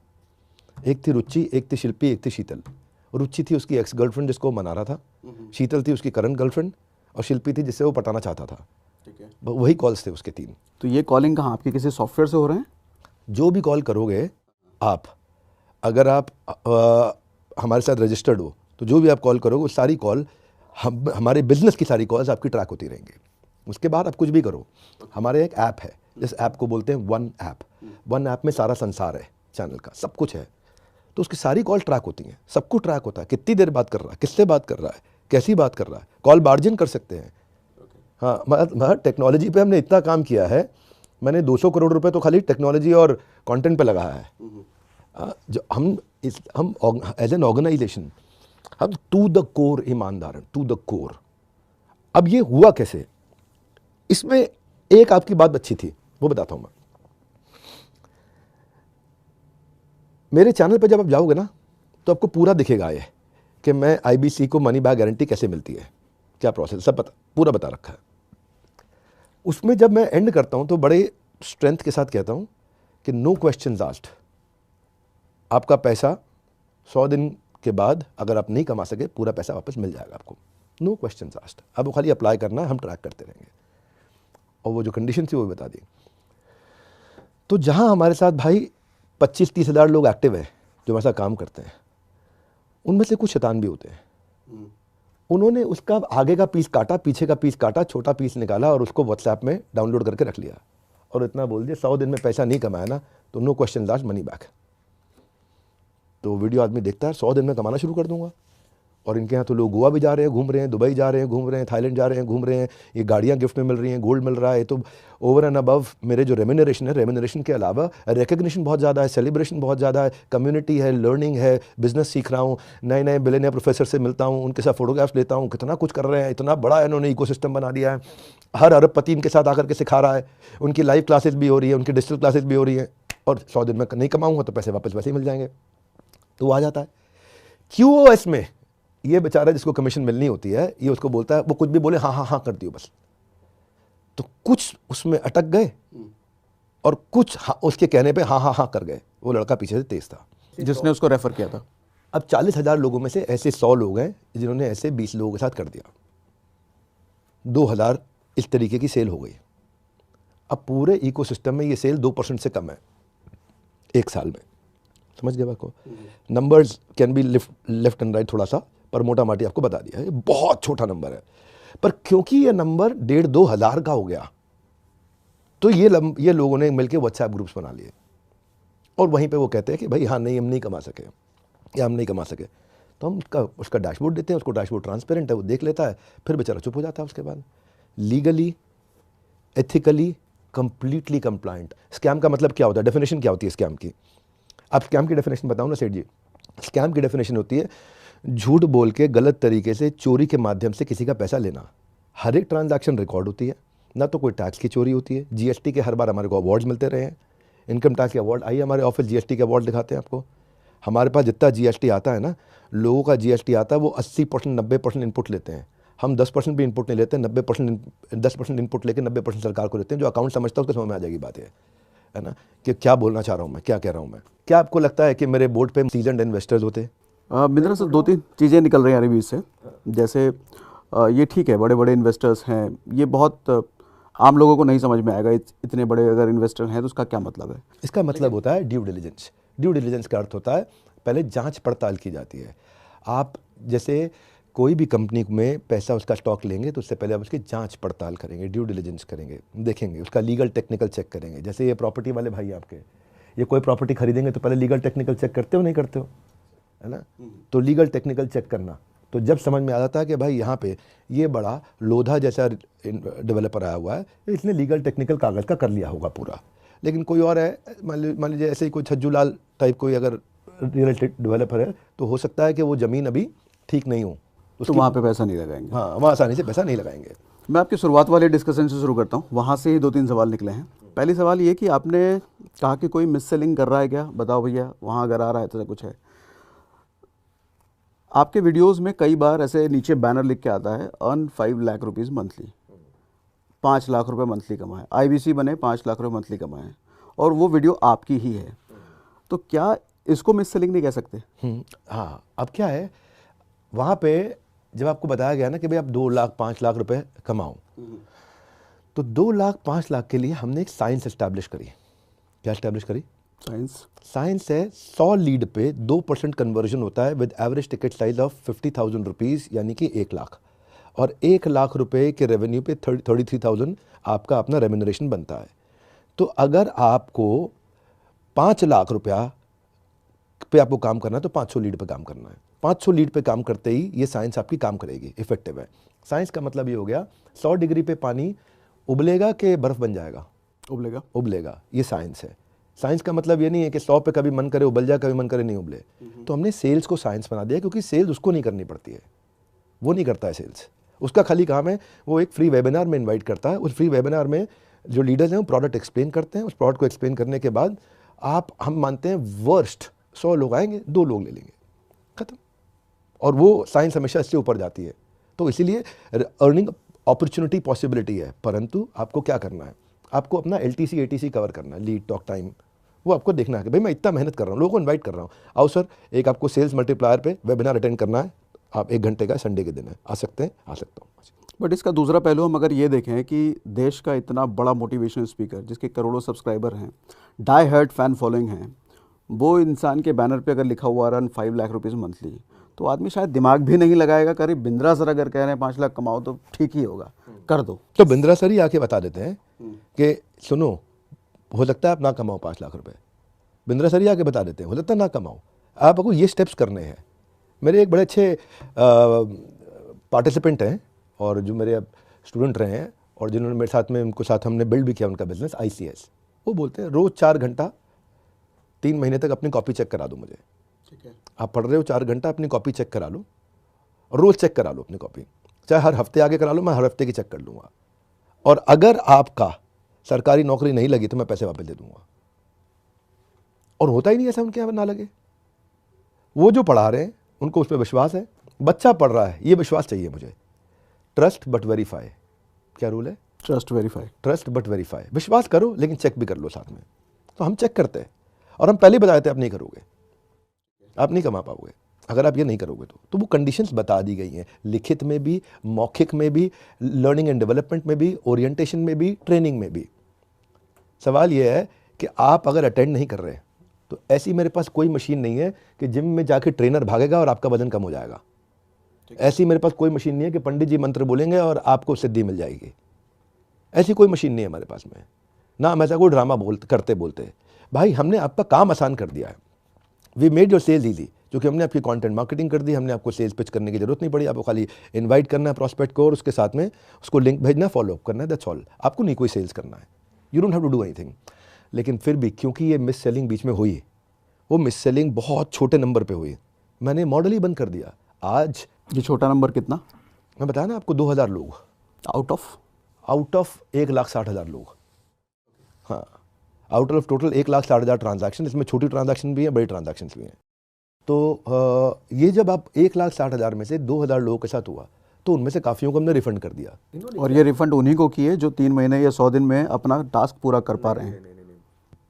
एक थी रुचि, एक थी शिल्पी, एक थी शीतल। रुचि थी उसकी एक्स गर्लफ्रेंड जिसको वो मना रहा था, शीतल थी उसकी करंट गर्लफ्रेंड, और शिल्पी थी जिससे वो पटाना चाहता था। ठीक है। वही कॉल्स थे उसके 3। तो ये कॉलिंग कहाँ, आपके किसी सॉफ्टवेयर से हो रहे हैं? जो भी कॉल करोगे आप, अगर आप हमारे साथ रजिस्टर्ड हो, तो जो भी आप कॉल करोगे वो सारी कॉल हमारे बिजनेस की सारी कॉल्स आपकी ट्रैक होती रहेंगी। उसके बाद आप कुछ भी करो, हमारे एक ऐप है, जिस ऐप को बोलते हैं वन ऐप। वन ऐप में सारा संसार है, चैनल का सब कुछ है। तो उसकी सारी कॉल ट्रैक होती हैं, सब कुछ ट्रैक होता है, कितनी देर बात कर रहा है, किससे बात कर रहा है, कैसी बात कर रहा है, कॉल मार्जिन कर सकते हैं। हाँ, मतलब टेक्नोलॉजी पे हमने इतना काम किया है, मैंने 200 करोड़ रुपए तो खाली टेक्नोलॉजी और कंटेंट पे लगाया है। जो हम एज एन ऑर्गेनाइजेशन हम टू द कोर ईमानदार हैं, टू द कोर। अब ये हुआ कैसे? इसमें एक आपकी बात अच्छी थी, वो बताता हूं मैं। मेरे चैनल पे जब आप जाओगे ना, तो आपको पूरा दिखेगा ये कि मैं IBC को मनी बैक गारंटी कैसे मिलती है, क्या प्रोसेस, सब पूरा बता रखा है। उसमें जब मैं एंड करता हूं तो बड़े स्ट्रेंथ के साथ कहता हूं कि नो क्वेश्चंस आस्क्ड। आपका पैसा 100 दिन के बाद अगर आप नहीं कमा सके, पूरा पैसा वापस मिल जाएगा आपको, नो क्वेश्चंस आस्क्ड। अब वो खाली अप्लाई करना है, हम ट्रैक करते रहेंगे। और वो जो कंडीशन थी वो भी बता दी। तो जहां हमारे साथ भाई 25-30 हज़ार लोग एक्टिव हैं जो हमारे साथ काम करते हैं, उनमें से कुछ शैतान भी होते हैं। उन्होंने उसका आगे का पीस काटा, पीछे का पीस काटा, छोटा पीस निकाला और उसको व्हाट्सएप में डाउनलोड करके रख लिया और इतना बोल दिया 100 दिन में पैसा नहीं कमाया ना तो no question asked, money back. तो वीडियो आदमी देखता है, 100 दिन में कमाना शुरू कर दूंगा। और इनके यहाँ तो लोग गोवा भी जा रहे हैं, घूम रहे हैं, दुबई जा रहे हैं, घूम रहे हैं, थाईलैंड जा रहे हैं, घूम रहे हैं, ये गाड़ियाँ गिफ्ट में मिल रही हैं, गोल्ड मिल रहा है। तो ओवर एंड अबव मेरे जो रेम्यूनरेशन है, रेम्यूनरेशन के अलावा रिकग्निशन बहुत ज़्यादा है, सेलिब्रेशन बहुत ज़्यादा है, कम्युनिटी है, लर्निंग है, बिजनेस सीख रहा हूँ, नए नए बिलियनियर प्रोफेसर से मिलता हूँ, उनके साथ फोटोग्राफ्स लेता हूँ, कितना कुछ कर रहे हैं, इतना बड़ा इन्होंने इकोसिस्टम बना दिया है। हर अरबपति इनके साथ आकर के सिखा रहा है, उनकी लाइव क्लासेस भी हो रही है, उनकी डिजिटल क्लासेस भी हो रही हैं। और 100 दिन में नहीं कमाऊँगा तो पैसे वापस वैसे ही मिल जाएंगे। तो वो आ जाता है। QoS में ये बेचारा जिसको कमीशन मिलनी होती है, ये उसको बोलता है, वो कुछ भी बोले हाँ हाँ हाँ कर दियो बस। तो कुछ उसमें अटक गए और कुछ हाँ, उसके कहने पे हाँ हाँ हाँ कर गए। वो लड़का पीछे से तेज था जिसने उसको रेफर किया था। अब 40,000 लोगों में से ऐसे 100 लोग हैं जिन्होंने ऐसे 20 लोगों के साथ कर दिया। 2000 इस तरीके की सेल हो गई। अब पूरे इकोसिस्टम में ये सेल 2% से कम है एक साल में। समझ गए बात को? Numbers can be left and right थोड़ा सा, पर मोटा माटी आपको बता दिया। ये बहुत छोटा नंबर है, पर क्योंकि ये नंबर 1,500-2 हज़ार का हो गया, तो ये लोगों ने मिलकर व्हाट्सएप ग्रुप्स बना लिए और वहीं पे वो कहते हैं कि भाई हाँ नहीं हम नहीं कमा सके या हम नहीं कमा सके। तो हम उसका डैशबोर्ड देते हैं, उसको डैशबोर्ड ट्रांसपेरेंट है, वो देख लेता है, फिर बेचारा चुप हो जाता है। उसके बाद legally, ethically, completely compliant. Scam का मतलब क्या होता है? डेफिनेशन क्या होती है स्कैम की? आप स्कैम की डेफिनेशन बताओ ना सेठ जी। स्कैम की डेफिनेशन होती है झूठ बोल के गलत तरीके से चोरी के माध्यम से किसी का पैसा लेना। हर एक ट्रांजैक्शन रिकॉर्ड होती है, ना तो कोई टैक्स की चोरी होती है। जीएसटी के हर बार हमारे को अवार्ड्स मिलते रहे हैं, इनकम टैक्स के अवार्ड। आइए हमारे ऑफिस जीएसटी के अवार्ड दिखाते हैं आपको। हमारे पास जितना जीएसटी आता है ना, लोगों का जीएसटी आता है वो 80% 90% इनपुट लेते हैं। हम 10% भी इनपुट नहीं लेते, 10% इनपुट लेके 90% सरकार को लेते हैं। जो अकाउंट समझता है उसको समझ में आ जाएगी बात है ना, कि क्या बोलना चाह रहा हूँ मैं, क्या कह रहा हूँ मैं। क्या आपको लगता है कि मेरे बोर्ड पे सीजन्ड इन्वेस्टर्स होते? बिंद्रा सर, 2-3 चीज़ें निकल रही हैं रिव्यू से। जैसे ये ठीक है, बड़े बड़े इन्वेस्टर्स हैं, ये बहुत आम लोगों को नहीं समझ में आएगा। इतने बड़े अगर इन्वेस्टर हैं तो उसका क्या मतलब है? इसका मतलब होता है ड्यू डिलिजेंस। ड्यू डिलिजेंस का अर्थ होता है पहले जांच पड़ताल की जाती है। आप जैसे कोई भी कंपनी में पैसा उसका स्टॉक लेंगे तो उससे पहले आप उसकी जांच पड़ताल करेंगे, ड्यू डिलिजेंस करेंगे, देखेंगे, उसका लीगल टेक्निकल चेक करेंगे। जैसे ये प्रॉपर्टी वाले भाई आपके, ये कोई प्रॉपर्टी खरीदेंगे तो पहले लीगल टेक्निकल चेक करते हो नहीं करते हो, है ना? तो लीगल टेक्निकल चेक करना, तो जब समझ में आ जाता है कि भाई यहाँ पे ये बड़ा लोधा जैसा डेवलपर आया हुआ है, इसने लीगल टेक्निकल कागज़ का कर लिया होगा पूरा। लेकिन कोई और है, मान लीजिए ऐसे ही कोई छज्जू लाल टाइप कोई अगर रियल एस्टेट डेवलपर है, तो हो सकता है कि वो ज़मीन अभी ठीक नहीं हो, तो वहाँ पे पैसा नहीं लगाएंगे। हाँ, वहाँ आसानी से पैसा नहीं लगाएंगे। मैं आपकी शुरुआत वाले डिस्कशन से शुरू करता हूँ, वहाँ से ही 2-3 सवाल निकले हैं। पहली सवाल ये कि आपने कहा कि कोई मिस सेलिंग कर रहा है क्या, बताओ भैया, वहाँ अगर आ रहा है तो कुछ है। आपके वीडियोस में कई बार ऐसे नीचे बैनर लिख के आता है earn 5 lakh rupees monthly, 5 lakh रुपए मंथली कमाए, IBC बने 5 लाख रुपए मंथली कमाए, और वो वीडियो आपकी ही है। तो क्या इसको मिस सेलिंग नहीं कह सकते? हाँ, अब क्या है, वहाँ पे जब आपको बताया गया ना कि भाई आप 2 लाख 5 लाख रुपए कमाओ, तो 2 लाख 5 लाख के लिए हमने एक साइंस एस्टैब्लिश करी। क्या एस्टैब्लिश करी? साइंस है 100 लीड पे 2% कन्वर्जन होता है with average ticket size of 50,000 rupees, यानी कि 1 लाख। और 1 लाख रुपए के रेवेन्यू पे 33,000 आपका अपना रेम्यूनरेशन बनता है। तो अगर आपको 5 लाख रुपया पे आपको काम करना है तो 500 लीड पे काम करना है। 500 लीड पे काम करते ही ये साइंस आपकी काम करेगी, इफेक्टिव है। साइंस का मतलब ये हो गया 100 डिग्री पे पानी उबलेगा कि बर्फ़ बन जाएगा? उबलेगा। ये साइंस है। साइंस का मतलब ये नहीं है कि 100 पे कभी मन करे उबल जाए, कभी मन करे नहीं उबले। तो हमने सेल्स को साइंस बना दिया, क्योंकि सेल्स उसको नहीं करनी पड़ती है, वो नहीं करता है सेल्स। उसका खाली काम है वो एक फ्री वेबिनार में इन्वाइट करता है। उस फ्री वेबिनार में जो लीडर्स हैं वो प्रोडक्ट एक्सप्लेन करते हैं। उस प्रोडक्ट को एक्सप्लेन करने के बाद हम मानते हैं वर्स्ट 100 लोग आएंगे, 2 लोग ले लेंगे, खत्म। और वो साइंस हमेशा इससे ऊपर जाती है। तो इसीलिए अर्निंग अपॉर्चुनिटी पॉसिबिलिटी है, परंतु आपको क्या करना है, आपको अपना LTC ATC कवर करना है, लीड टॉक टाइम। वो आपको देखना है कि भाई मैं इतना मेहनत कर रहा हूँ, लोगों को इन्वाइट कर रहा हूँ, आओ सर एक आपको सेल्स मल्टीप्लायर पे वेबिनार अटेंड करना है, आप 1 घंटे का, संडे के दिन है, आ सकते हैं? आ सकता हूँ। बट इसका दूसरा पहलू हम अगर ये देखें कि देश का इतना बड़ा मोटिवेशनल स्पीकर जिसके करोड़ों सब्सक्राइबर हैं, डाई हार्ड फैन फॉलोइंग हैं, वो इंसान के बैनर पे अगर लिखा हुआ रन 5 लाख रुपीज़ मंथली, तो आदमी शायद दिमाग भी नहीं लगाएगा। करीब बिंद्रा सर अगर कह रहे हैं 5 लाख कमाओ तो ठीक ही होगा, कर दो। तो बिंद्रा सर ही आके बता देते हैं कि सुनो, हो सकता है आप ना कमाओ 5 लाख रुपए। बिंद्रा सर ही आके बता देते हैं हो सकता है ना कमाओ, आपको ये स्टेप्स करने हैं। मेरे एक बड़े अच्छे पार्टिसिपेंट हैं और जो मेरे स्टूडेंट रहे हैं और जिन्होंने मेरे साथ में उनको साथ हमने बिल्ड भी किया उनका बिजनेस ICS, वो बोलते हैं रोज़ 4 घंटा 3 महीने तक अपनी कॉपी चेक करा दो मुझे। ठीक है। आप पढ़ रहे हो 4 घंटा अपनी कॉपी चेक करा लो, रोज़ चेक करा लो अपनी कॉपी, चाहे हर हफ्ते आगे करा लो, मैं हर हफ्ते की चेक कर लूँगा, और अगर आपका सरकारी नौकरी नहीं लगी तो मैं पैसे वापस दे दूँगा। और होता ही नहीं ऐसा उनके यहाँ ना लगे। वो जो पढ़ा रहे हैं उनको उस पर विश्वास है, बच्चा पढ़ रहा है ये विश्वास चाहिए मुझे। ट्रस्ट बट वेरीफाई, क्या रूल है? Trust verify. Trust but verify, विश्वास करो लेकिन चेक भी कर लो साथ में। तो हम चेक करते हैं और हम पहले बताए थे आप नहीं करोगे, आप नहीं कमा पाओगे अगर आप ये नहीं करोगे तो वो कंडीशंस बता दी गई हैं, लिखित में भी, मौखिक में भी, लर्निंग एंड डेवलपमेंट में भी, ओरिएंटेशन में भी, ट्रेनिंग में भी। सवाल ये है कि आप अगर अटेंड नहीं कर रहे तो ऐसी मेरे पास कोई मशीन नहीं है कि जिम में जाके ट्रेनर भागेगा और आपका वजन कम हो जाएगा। ऐसी मेरे पास कोई मशीन नहीं है कि पंडित जी मंत्र बोलेंगे और आपको सिद्धि मिल जाएगी। ऐसी कोई मशीन नहीं है हमारे पास में, ना हम ऐसा कोई ड्रामा बोलते भाई हमने आपका काम आसान कर दिया है। We made your sales easy, क्योंकि हमने आपकी कंटेंट मार्केटिंग कर दी, हमने आपको सेल्स पिच करने की जरूरत नहीं पड़ी, आपको खाली इनवाइट करना है प्रॉस्पेक्ट को और उसके साथ में उसको लिंक भेजना, फॉलो अप करना है, दैट्स ऑल। आपको नहीं कोई सेल्स करना है, you don't have to do anything. लेकिन फिर भी क्योंकि ये मिस सेलिंग बीच में हुई, वो मिस सेलिंग बहुत छोटे नंबर पे हुई, मैंने मॉडल ही बंद कर दिया। आज ये छोटा नंबर कितना? मैं बताया ना आपको 2000 लोग आउट ऑफ 1,60,000 लोग। हाँ, आउट ऑफ टोटल 1,60,000 ट्रांजैक्शन, इसमें छोटी ट्रांजैक्शन भी है, बड़ी ट्रांजैक्शन भी हैं। तो ये जब आप 1,60,000 में से 2,000 लोगों के साथ हुआ तो उनमें से काफ़ियों को हमने रिफंड कर दिया। और ये रिफंड उन्हीं को किए जो 3 महीने या 100 दिन में अपना टास्क पूरा कर पा रहे हैं।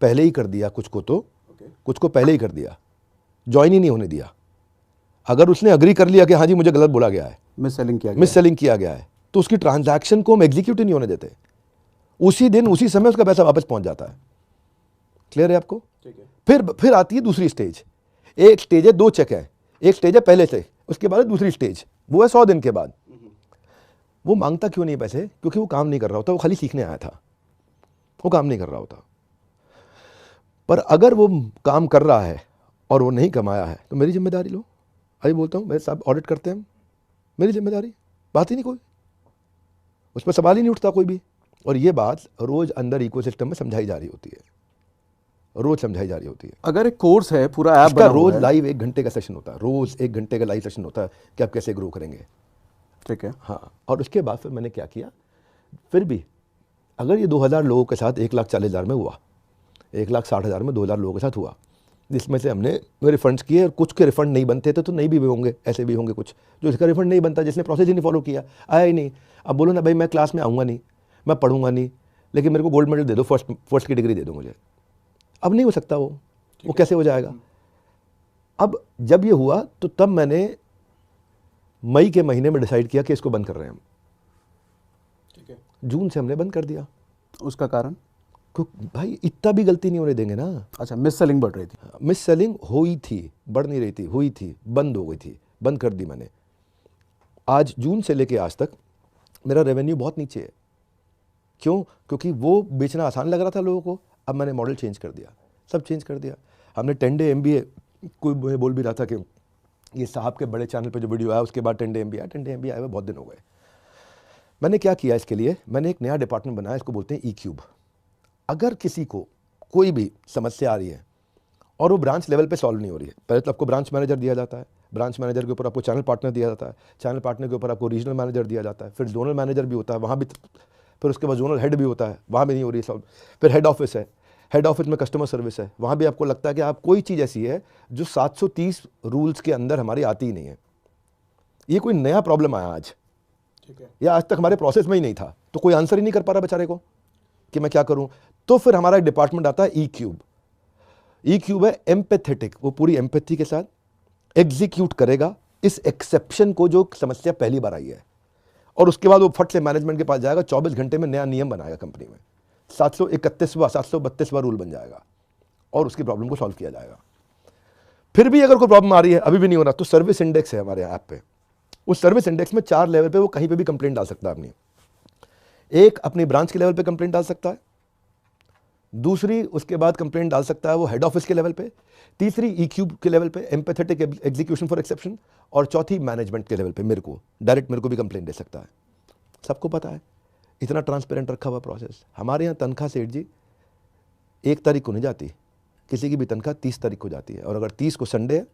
पहले ही कर दिया कुछ को, तो कुछ को पहले ही कर दिया, ज्वाइन ही नहीं होने दिया। अगर उसने अग्री कर लिया कि हाँ जी मुझे गलत बोला गया है, मिस सेलिंग किया गया है, तो उसकी ट्रांजैक्शन को हम एग्जीक्यूट ही नहीं होने देते। उसी दिन उसी समय उसका पैसा वापस पहुंच जाता है। क्लियर है आपको? फिर आती है दूसरी स्टेज। एक स्टेज है 2 चेक है, एक स्टेज है पहले से, उसके बाद दूसरी स्टेज, वो है 100 दिन के बाद। वो मांगता क्यों नहीं पैसे? क्योंकि वो काम नहीं कर रहा होता, वो खाली सीखने आया था, वो काम नहीं कर रहा होता। पर अगर वो काम कर रहा है और वो नहीं कमाया है तो मेरी जिम्मेदारी लो। अभी बोलता हूँ मेरे साहब ऑडिट करते हैं, मेरी जिम्मेदारी, बात ही नहीं कोई, उस पर सवाल ही नहीं उठता कोई भी। और ये बात रोज अंदर इकोसिस्टम में समझाई जा रही होती है, रोज समझाई जा रही होती है। अगर एक कोर्स है, पूरा ऐप बना रोज हुआ है, लाइव 1 घंटे का सेशन होता है, रोज 1 घंटे का लाइव सेशन होता है कि आप कैसे ग्रो करेंगे। ठीक है। हाँ, और उसके बाद फिर मैंने क्या किया, फिर भी अगर ये 2000 लोगों के साथ 1,40,000 में हुआ, 1,60,000 में 2000 लोगों के साथ हुआ, जिसमें से हमने रिफंड्स किए और कुछ के रिफंड नहीं बनते थे तो नहीं भी होंगे, ऐसे भी होंगे कुछ जो इसका रिफंड नहीं बनता, जिसने प्रोसेस ही नहीं फॉलो किया, आया ही नहीं। अब बोलो ना भाई मैं क्लास में आऊँगा नहीं, मैं पढ़ूंगा नहीं, लेकिन मेरे को गोल्ड मेडल दे दो, फर्स्ट की डिग्री दे दो मुझे। अब नहीं हो सकता वो कैसे हो जाएगा? अब जब ये हुआ तो तब मैंने मई के महीने में डिसाइड किया कि इसको बंद कर रहे हैं हम। ठीक है। जून से हमने बंद कर दिया। उसका कारण? भाई इतना भी गलती नहीं होने देंगे ना। अच्छा, मिस सेलिंग बढ़ रही थी? मिस सेलिंग हुई थी, बढ़ नहीं रही थी, हुई थी, बंद हो गई थी, बंद कर दी मैंने। आज जून से लेके आज तक मेरा रेवेन्यू बहुत नीचे है। क्यों? क्योंकि वो बेचना आसान लग रहा था लोगों को। अब मैंने मॉडल चेंज कर दिया, सब चेंज कर दिया। हमने 10 डे MBA, कोई मुझे बोल भी रहा था कि ये साहब के बड़े चैनल पे जो वीडियो आया उसके बाद 10 डे MBA आया। 10 डे MBA आए हुए बहुत दिन हो गए। मैंने क्या किया इसके लिए, मैंने एक नया डिपार्टमेंट बनाया, इसको बोलते हैं eCube। अगर किसी को कोई भी समस्या आ रही है और वो ब्रांच लेवल पे सॉल्व नहीं हो रही है, पहले तो आपको ब्रांच मैनेजर दिया जाता है, ब्रांच मैनेजर के ऊपर आपको चैनल पार्टनर दिया जाता है, चैनल पार्टनर के ऊपर आपको रीजनल मैनेजर दिया जाता है, फिर जोनल मैनेजर भी होता है, वहाँ भी, फिर उसके बाद जोनल हेड भी होता है, वहाँ भी नहीं हो रही है सॉल्व, फिर हेड ऑफिस है, हेड ऑफिस में कस्टमर सर्विस है, वहाँ भी आपको लगता है कि आप कोई चीज़ ऐसी है जो 730 रूल्स के अंदर हमारी आती ही नहीं है। ये कोई नया प्रॉब्लम आया आज, ठीक है, या आज तक हमारे प्रोसेस में ही नहीं था, तो कोई आंसर ही नहीं कर पा रहा बेचारे को कि मैं क्या करूं। तो फिर हमारा एक डिपार्टमेंट आता है eCube। eCube है एम्पैथेटिक, वो पूरी एम्पैथी के साथ एग्जीक्यूट करेगा इस एक्सेप्शन को जो समस्या पहली बार आई है, और उसके बाद वो फट से मैनेजमेंट के पास जाएगा, 24 घंटे में नया नियम बनाएगा कंपनी में, 731वां 732वां रूल बन जाएगा और उसकी प्रॉब्लम को सॉल्व किया जाएगा। फिर भी अगर कोई प्रॉब्लम आ रही है, अभी भी नहीं हो रहा, तो सर्विस इंडेक्स है हमारे ऐप पे। उस सर्विस इंडेक्स में 4 लेवल पे वो कहीं पे भी कंप्लेंट डाल सकता है अपनी। एक अपनी ब्रांच के लेवल पे कंप्लेंट डाल सकता है, दूसरी उसके बाद कंप्लेंट डाल सकता है वो हेड ऑफिस के लेवल पे, तीसरी EQ के लेवल पे, एम्पैथेटिक एग्जीक्यूशन फॉर एक्सेप्शन, और चौथी मैनेजमेंट के लेवल पे मेरे को डायरेक्ट मेरे को भी कंप्लेंट दे सकता है। सबको पता है, इतना ट्रांसपेरेंट रखा हुआ प्रोसेस। हमारे यहाँ तनख्वाह सेठ जी 1 तारीख को नहीं जाती, किसी की भी तनख्वाह 30 तारीख को जाती है, और अगर 30 को संडे है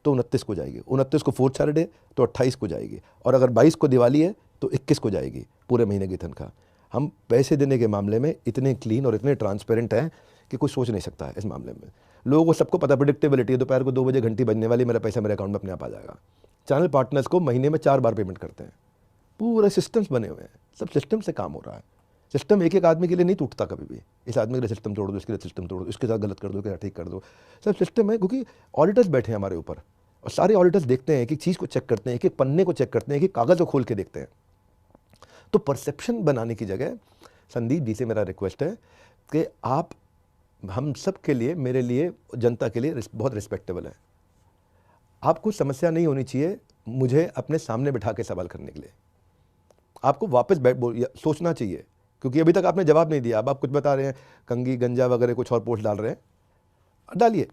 तो 29 को जाएगी, 29 को फोर्थ सैटरडे तो 28 को जाएगी, और अगर 22 को दिवाली है तो 21 को जाएगी पूरे महीने की तनख्वाह। हम पैसे देने के मामले में इतने क्लीन और इतने ट्रांसपेरेंट हैं कि कोई सोच नहीं सकता है इस मामले में। लोगों को सबको पता, प्रेडिक्टेबिलिटी है, दोपहर को 2 बजे घंटी बजने वाली, मेरा पैसा मेरे अकाउंट में अपने आप आ जाएगा। चैनल पार्टनर्स को महीने में 4 बार पेमेंट करते हैं, पूरे सिस्टम्स बने हुए हैं, सब सिस्टम से काम हो रहा है। सिस्टम एक एक आदमी के लिए नहीं टूटता कभी भी, इस आदमी के लिए सिस्टम तोड़ दो, इसके लिए सिस्टम तोड़ दो, इसके साथ गलत कर दो, इसके साथ ठीक कर दो, सब सिस्टम है। क्योंकि ऑडिटर्स बैठे हैं हमारे ऊपर, और सारे ऑडिटर्स देखते हैं, एक एक चीज़ को चेक करते हैं, एक एक पन्ने को चेक करते हैं, एक एक कागज़ को खोल के देखते हैं। तो परसेप्शन बनाने की जगह संदीप जी से मेरा रिक्वेस्ट है कि आप हम सब के लिए, मेरे लिए, जनता के लिए बहुत रिस्पेक्टेबल है। आपको समस्या नहीं होनी चाहिए मुझे अपने सामने बैठा के सवाल करने के लिए, आपको वापस सोचना चाहिए, क्योंकि अभी तक आपने जवाब नहीं दिया। अब आप कुछ बता रहे हैं, कंगी गंजा वगैरह कुछ और पोस्ट डाल रहे हैं, डालिए,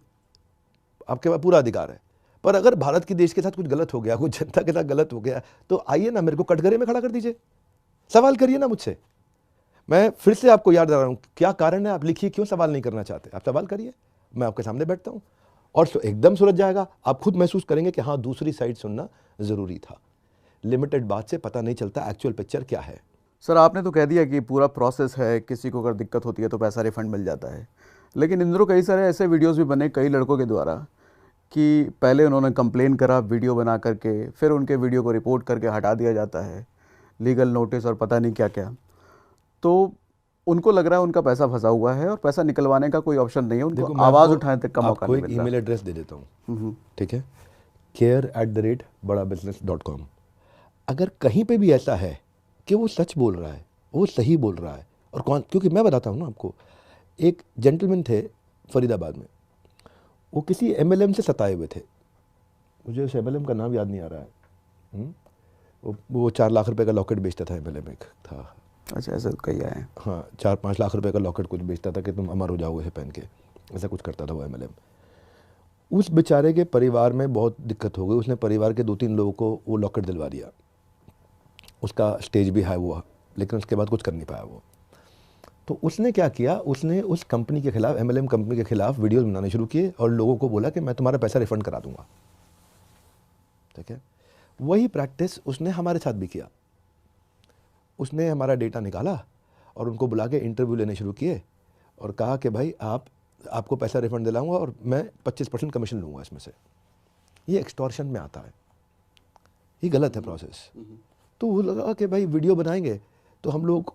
आपके पास पूरा अधिकार है। पर अगर भारत की देश के साथ कुछ गलत हो गया, कुछ जनता के साथ गलत हो गया, तो आइए ना, मेरे को कटघरे में खड़ा कर दीजिए, सवाल करिए ना मुझसे। मैं फिर से आपको याद दिला रहा हूँ, क्या कारण है, आप लिखिए क्यों सवाल नहीं करना चाहते, आप सवाल करिए, मैं आपके सामने बैठता हूँ, और एकदम सुलझ जाएगा। आप खुद महसूस करेंगे कि हाँ, दूसरी साइड सुनना ज़रूरी था। लिमिटेड बात से पता नहीं चलता एक्चुअल पिक्चर क्या है। सर आपने तो कह दिया कि पूरा प्रोसेस है, किसी को अगर दिक्कत होती है तो पैसा रिफंड मिल जाता है, लेकिन इन दिनों कई सारे ऐसे वीडियोस भी बने कई लड़कों के द्वारा कि पहले उन्होंने कंप्लेन करा वीडियो बना करके, फिर उनके वीडियो को रिपोर्ट करके हटा दिया जाता है, लीगल नोटिस और पता नहीं क्या क्या। तो उनको लग रहा है उनका पैसा फंसा हुआ है और पैसा निकलवाने का कोई ऑप्शन नहीं है, उनको आवाज़ उठाने तक का मौका नहीं मिल रहा। ईमेल एड्रेस दे देता हूँ, ठीक है, care@badabusiness.com। अगर कहीं पे भी ऐसा है कि वो सच बोल रहा है, वो सही बोल रहा है, और कौन, क्योंकि मैं बताता हूँ ना आपको, एक जेंटलमैन थे फरीदाबाद में, वो किसी MLM से सताए हुए थे, मुझे उस MLM का नाम याद नहीं आ रहा है, वो 4 लाख रुपए का लॉकेट बेचता था, MLM एक था। अच्छा, ऐसा कही आए हैं। हाँ, 4-5 लाख रुपए का लॉकेट कुछ बेचता था कि तुम अमर हो जाओगे पहन के, ऐसा कुछ करता था वो MLM। उस बेचारे के परिवार में बहुत दिक्कत हो गई, उसने परिवार के 2-3 लोगों को वो लॉकेट दिलवा दिया, उसका स्टेज भी हाई हुआ, लेकिन उसके बाद कुछ कर नहीं पाया वो। तो उसने क्या किया, उसने उस कंपनी के खिलाफ, MLM कंपनी के खिलाफ वीडियोस बनाने शुरू किए और लोगों को बोला कि मैं तुम्हारा पैसा रिफंड करा दूंगा, ठीक है। वही प्रैक्टिस उसने हमारे साथ भी किया। उसने हमारा डेटा निकाला और उनको बुला के इंटरव्यू लेने शुरू किए और कहा कि भाई आपको पैसा रिफंड दिलाऊंगा और मैं 25% कमीशन लूँगा इसमें से। ये एक्सटॉर्शन में आता है, ये गलत है प्रोसेस। तो वो लगा कि भाई वीडियो बनाएंगे तो हम लोग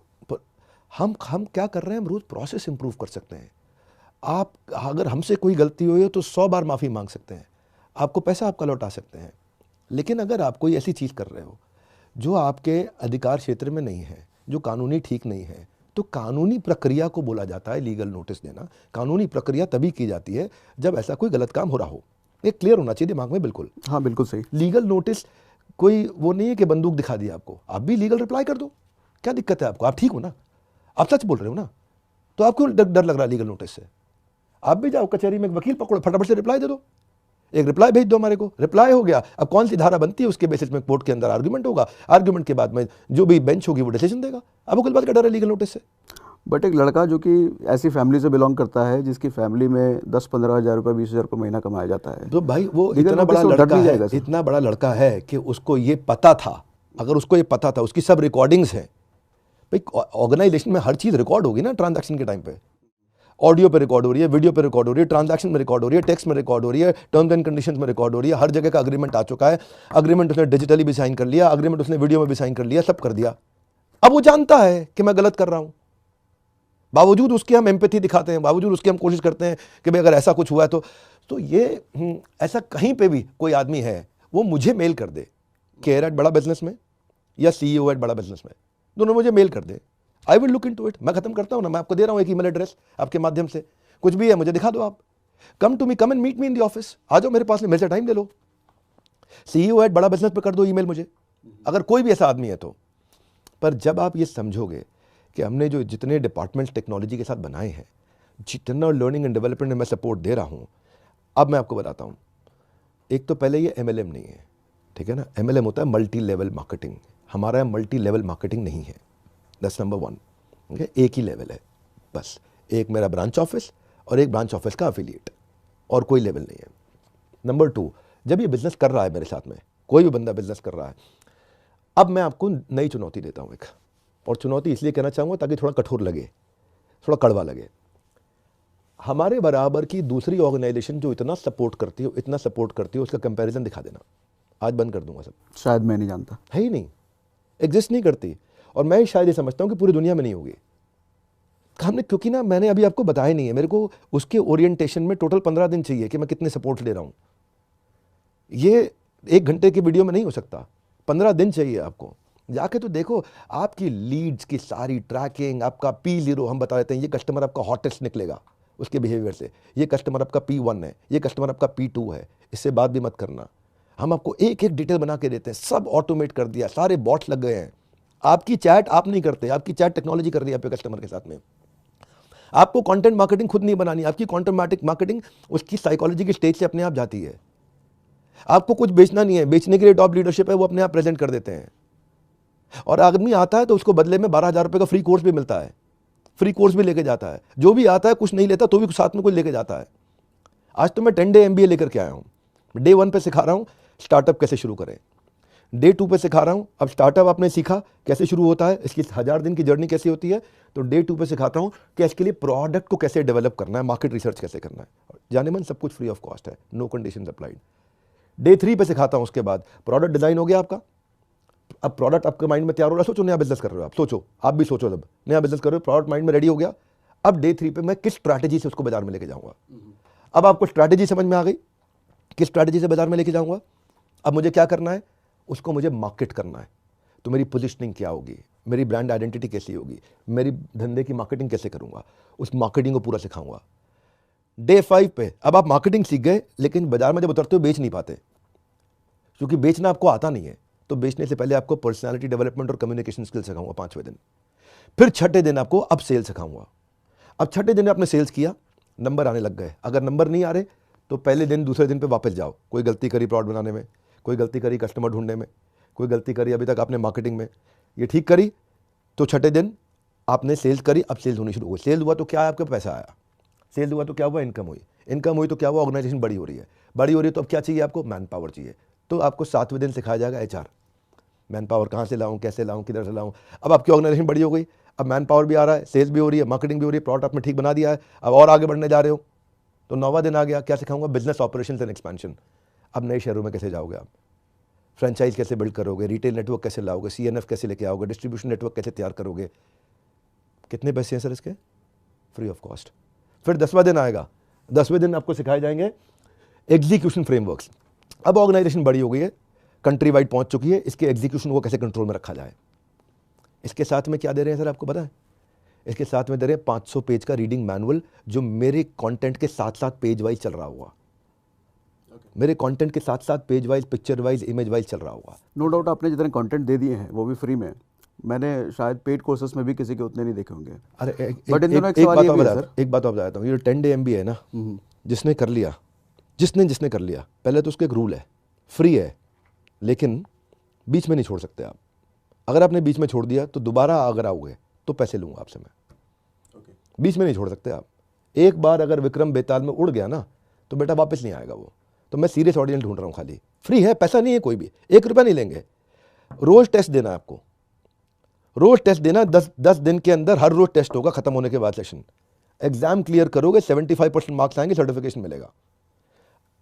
हम क्या कर रहे हैं, हम रोज़ प्रोसेस इंप्रूव कर सकते हैं। आप अगर हमसे कोई गलती हुई हो तो 100 बार माफ़ी मांग सकते हैं, आपको पैसा आपका लौटा सकते हैं। लेकिन अगर आप कोई ऐसी चीज़ कर रहे हो जो आपके अधिकार क्षेत्र में नहीं है, जो कानूनी ठीक नहीं है, तो कानूनी प्रक्रिया को बोला जाता है लीगल नोटिस देना। कानूनी प्रक्रिया तभी की जाती है जब ऐसा कोई गलत काम हो रहा हो। ये क्लियर होना चाहिए दिमाग में, बिल्कुल। हाँ, बिल्कुल सही। लीगल नोटिस कोई वो नहीं है कि बंदूक दिखा दी आपको, आप भी लीगल रिप्लाई कर दो, क्या दिक्कत है आपको? आप ठीक हो ना, आप सच बोल रहे हो ना, तो आपको डर लग रहा है लीगल नोटिस से? आप भी जाओ कचहरी में, एक वकील पकड़ो, फटाफट से रिप्लाई दे दो, एक रिप्लाई भेज दो हमारे को, रिप्लाई हो गया। अब कौन सी धारा बनती है उसके बेसिस में कोर्ट के अंदर आर्गुमेंट होगा, आर्गुमेंट के बाद में जो भी बेंच होगी वो डिसीजन देगा। आपको किस बात का डर है लीगल नोटिस से? बट एक लड़का जो कि ऐसी फैमिली से बिलोंग करता है जिसकी फैमिली में 10-15 हज़ार रुपये, 20 हज़ार रुपये महीना कमाया जाता है, तो भाई वो इतना बड़ा लड़का है, इतना बड़ा लड़का है कि उसको ये पता था। अगर उसको ये पता था, उसकी सब रिकॉर्डिंग्स हैं भाई, ऑर्गेनाइजेशन में हर चीज़ रिकॉर्ड होगी ना ट्रांजैक्शन के टाइम पे, ऑडियो पे रिकॉर्ड हो रही है, वीडियो पे रिकॉर्ड हो रही है, ट्रांजैक्शन में रिकॉर्ड हो रही है, टेक्स्ट में रिकॉर्ड हो रही है, टर्म्स एंड कंडीशंस में रिकॉर्ड हो रही है, हर जगह का अग्रीमेंट आ चुका है। अग्रीमेंट उसने डिजिटली भी साइन कर लिया, अग्रीमेंट उसने वीडियो में भी साइन कर लिया, सब कर दिया। अब वो जानता है कि मैं गलत कर रहा हूं, बावजूद उसके हम एम्पैथी दिखाते हैं, बावजूद उसके हम कोशिश करते हैं कि भाई अगर ऐसा कुछ हुआ है तो ये ऐसा कहीं पे भी कोई आदमी है वो मुझे मेल कर दे, care@badabusiness में या CEO@badabusiness में, दोनों मुझे मेल कर दे, I will look into it. मैं खत्म करता हूं ना, मैं आपको दे रहा हूं एक ईमेल एड्रेस आपके माध्यम से, कुछ भी है मुझे दिखा दो, आप come to me, come and meet me in the office, आ जाओ मेरे पास में, मेरे से टाइम ले लो, CEO@badabusiness पे कर दो ईमेल मुझे, अगर कोई भी ऐसा आदमी है तो। पर जब आप ये समझोगे कि हमने जो जितने डिपार्टमेंट्स टेक्नोलॉजी के साथ बनाए हैं, जितना लर्निंग एंड डेवलपमेंट में मैं सपोर्ट दे रहा हूँ, अब मैं आपको बताता हूँ। एक तो पहले ये MLM नहीं है, ठीक है ना। MLM होता है मल्टी लेवल मार्केटिंग, हमारा मल्टी लेवल मार्केटिंग नहीं है। That's number 1। ठीक है, एक ही लेवल है बस, एक मेरा ब्रांच ऑफिस और एक ब्रांच ऑफिस का अफिलिएट, और कोई लेवल नहीं है। नंबर 2, जब ये बिजनेस कर रहा है मेरे साथ में, कोई भी बंदा बिजनेस कर रहा है, अब मैं आपको नई चुनौती देता हूँ एक, और चुनौती इसलिए कहना चाहूँगा ताकि थोड़ा कठोर लगे, थोड़ा कड़वा लगे। हमारे बराबर की दूसरी ऑर्गेनाइजेशन जो इतना सपोर्ट करती हो, इतना सपोर्ट करती हो, उसका कंपैरिजन दिखा देना। आज बंद कर दूंगा सब। शायद मैं नहीं जानता, है ही नहीं, एग्जिस्ट नहीं करती, और मैं शायद ये समझता हूँ कि पूरी दुनिया में नहीं होगी। हमने, क्योंकि ना मैंने अभी आपको बताया नहीं है, मेरे को उसके ओरिएंटेशन में टोटल 15 दिन चाहिए कि मैं कितने सपोर्ट ले रहा हूँ। ये 1 घंटे की वीडियो में नहीं हो सकता, 15 दिन चाहिए आपको। जाके तो देखो, आपकी लीड्स की सारी ट्रैकिंग, आपका P0 हम बता देते हैं, ये कस्टमर आपका हॉटेस्ट निकलेगा उसके बिहेवियर से, ये कस्टमर आपका P1 है, ये कस्टमर आपका P2 है, इससे बात भी मत करना। हम आपको एक एक डिटेल बना के देते हैं, सब ऑटोमेट कर दिया, सारे बॉट्स लग गए हैं। आपकी चैट आप नहीं करते, आपकी चैट टेक्नोलॉजी कर रही है आपके कस्टमर के साथ में। आपको कंटेंट मार्केटिंग खुद नहीं बनानी, आपकी कंटेंट मार्केटिंग उसकी साइकोलॉजी की स्टेज से अपने आप जाती है। आपको कुछ बेचना नहीं है, बेचने के लिए टॉप लीडरशिप है, वो अपने आप प्रेजेंट कर देते हैं। और आदमी आता है तो उसको बदले में 12,000 रुपये का फ्री कोर्स भी मिलता है, फ्री कोर्स भी लेके जाता है। जो भी आता है कुछ नहीं लेता तो भी साथ में कुछ लेके जाता है। आज तो मैं 10 डे MBA लेकर के आया हूँ। डे 1 पे सिखा रहा हूँ स्टार्टअप कैसे शुरू करें, डे 2 पे सिखा रहा हूँ, अब स्टार्टअप आपने सीखा कैसे शुरू होता है, इसकी 1000 दिन की जर्नी कैसी होती है, तो डे 2 पे सिखाता हूँ कि इसके लिए प्रोडक्ट को कैसे डेवलप करना है, मार्केट रिसर्च कैसे करना है। जाने मन सब कुछ फ्री ऑफ कॉस्ट है, नो कंडीशन अप्लाइड। डे 3 पे सिखाता हूँ, उसके बाद प्रोडक्ट डिजाइन हो गया आपका। अब प्रोडक्ट आपके माइंड में तैयार हो रहा है, सोचो नया बिजनेस कर रहे हो आप, सोचो आप भी सोचो, जब नया बिजनेस कर रहे हो, प्रोडक्ट माइंड में रेडी हो गया। अब डे 3 पे मैं किस स्ट्रैटेजी से उसको बाजार में लेके जाऊंगा। अब आपको स्ट्रैटेजी समझ में आ गई, किस स्ट्रैटेजी से बाजार में लेके जाऊंगा। अब मुझे क्या करना है, उसको मुझे मार्केट करना है। तो मेरी पोजीशनिंग क्या होगी, मेरी ब्रांड आइडेंटिटी कैसी होगी, मेरी धंधे की मार्केटिंग कैसे करूंगा, उस मार्केटिंग को पूरा सिखाऊंगा। डे 5 पे अब आप मार्केटिंग सीख गए, लेकिन बाजार में जब उतरते हो बेच नहीं पाते, क्योंकि बेचना आपको आता नहीं है। तो बेचने से पहले आपको पर्सनालिटी डेवलपमेंट और कम्युनिकेशन स्किल सिखाऊंगा 5वें दिन। फिर 6ठे दिन आपको अब सेल सिखाऊंगा। अब 6ठे दिन आपने सेल्स किया, नंबर आने लग गए। अगर नंबर नहीं आ रहे तो पहले दिन दूसरे दिन पे वापस जाओ। कोई गलती करी प्रोडक्ट बनाने में, कोई गलती करी कस्टमर ढूंढने में, कोई गलती करी अभी तक आपने मार्केटिंग में, ये ठीक करी तो 6ठे दिन आपने सेल्स करी। अब सेल्स होनी शुरू हो गई। सेल हुआ तो क्या है, आपके पैसा आया। सेल हुआ तो क्या हुआ, इनकम हुई। इनकम हुई तो क्या हुआ, ऑर्गेनाइजेशन बड़ी हो रही है। बड़ी हो रही है तो अब क्या चाहिए आपको, मैन पावर चाहिए। तो आपको 7वें दिन सिखाया जाएगा HR, मैन पावर कहाँ से लाऊं, कैसे लाऊं, किधर से लाऊं। अब आपकी ऑर्गेनाइजेशन बड़ी हो गई, अब मैन पावर भी आ रहा है, सेल्स भी हो रही है, मार्केटिंग भी हो रही है, प्रोडक्ट आपने ठीक बना दिया है, अब और आगे बढ़ने जा रहे हो। तो 9वां दिन आ गया, क्या सिखाऊंगा, बिजनेस ऑपरेशंस एंड एक्सपेंशन। अब नए शहरों में कैसे जाओगे आप, फ्रेंचाइज कैसे बिल्ड करोगे, रिटेल नेटवर्क कैसे लाओगे, CNF कैसे लेके आओगे, डिस्ट्रीब्यूशन नेटवर्क कैसे तैयार करोगे। कितने पैसे हैं सर इसके, फ्री ऑफ कॉस्ट। फिर 10वां दिन आएगा, 10वें दिन आपको सिखाए जाएंगे एग्जीक्यूशन फ्रेमवर्क्स। अब ऑर्गेनाइजेशन बड़ी हो गई है, कंट्री वाइड पहुंच चुकी है, इसके एग्जीक्यूशन को कैसे कंट्रोल में रखा जाए। इसके साथ में क्या दे रहे हैं सर, आपको पता है, इसके साथ में दे रहे हैं 500 पेज का रीडिंग मैनुअल, जो मेरे कंटेंट के साथ साथ पेज वाइज चल रहा होगा। मेरे कंटेंट के साथ साथ page wise, picture wise, image wise चल रहा होगा। नो डाउट आपने जितने कंटेंट दे दिए हैं वो भी फ्री में। मैंने शायद पेड कोर्सेज में भी किसी के उतने नहीं देखे होंगे। अरे बट इन दोनों एक सवाल ये भी है सर, एक बात आप बताता हूँ, ये 10 डे MBA है ना, जिसने कर लिया, जिसने कर लिया, पहले तो उसका एक रूल है, फ्री है, लेकिन बीच में नहीं छोड़ सकते आप। अगर आपने बीच में छोड़ दिया तो दोबारा अगर आओगे तो पैसे लूंगा आपसे मैं। बीच में नहीं छोड़ सकते आप। एक बार अगर विक्रम बेताल में उड़ गया ना तो बेटा वापस नहीं आएगा वो। तो मैं सीरियस ऑडियंस ढूंढ रहा हूँ, खाली फ्री है, पैसा नहीं है, कोई भी 1 रुपया नहीं लेंगे। रोज टेस्ट देना है आपको, रोज टेस्ट देना, 10 दिन के अंदर हर रोज टेस्ट होगा। खत्म होने के बाद सेशन, एग्जाम क्लियर करोगे, 75% मार्क्स आएंगे, सर्टिफिकेशन मिलेगा।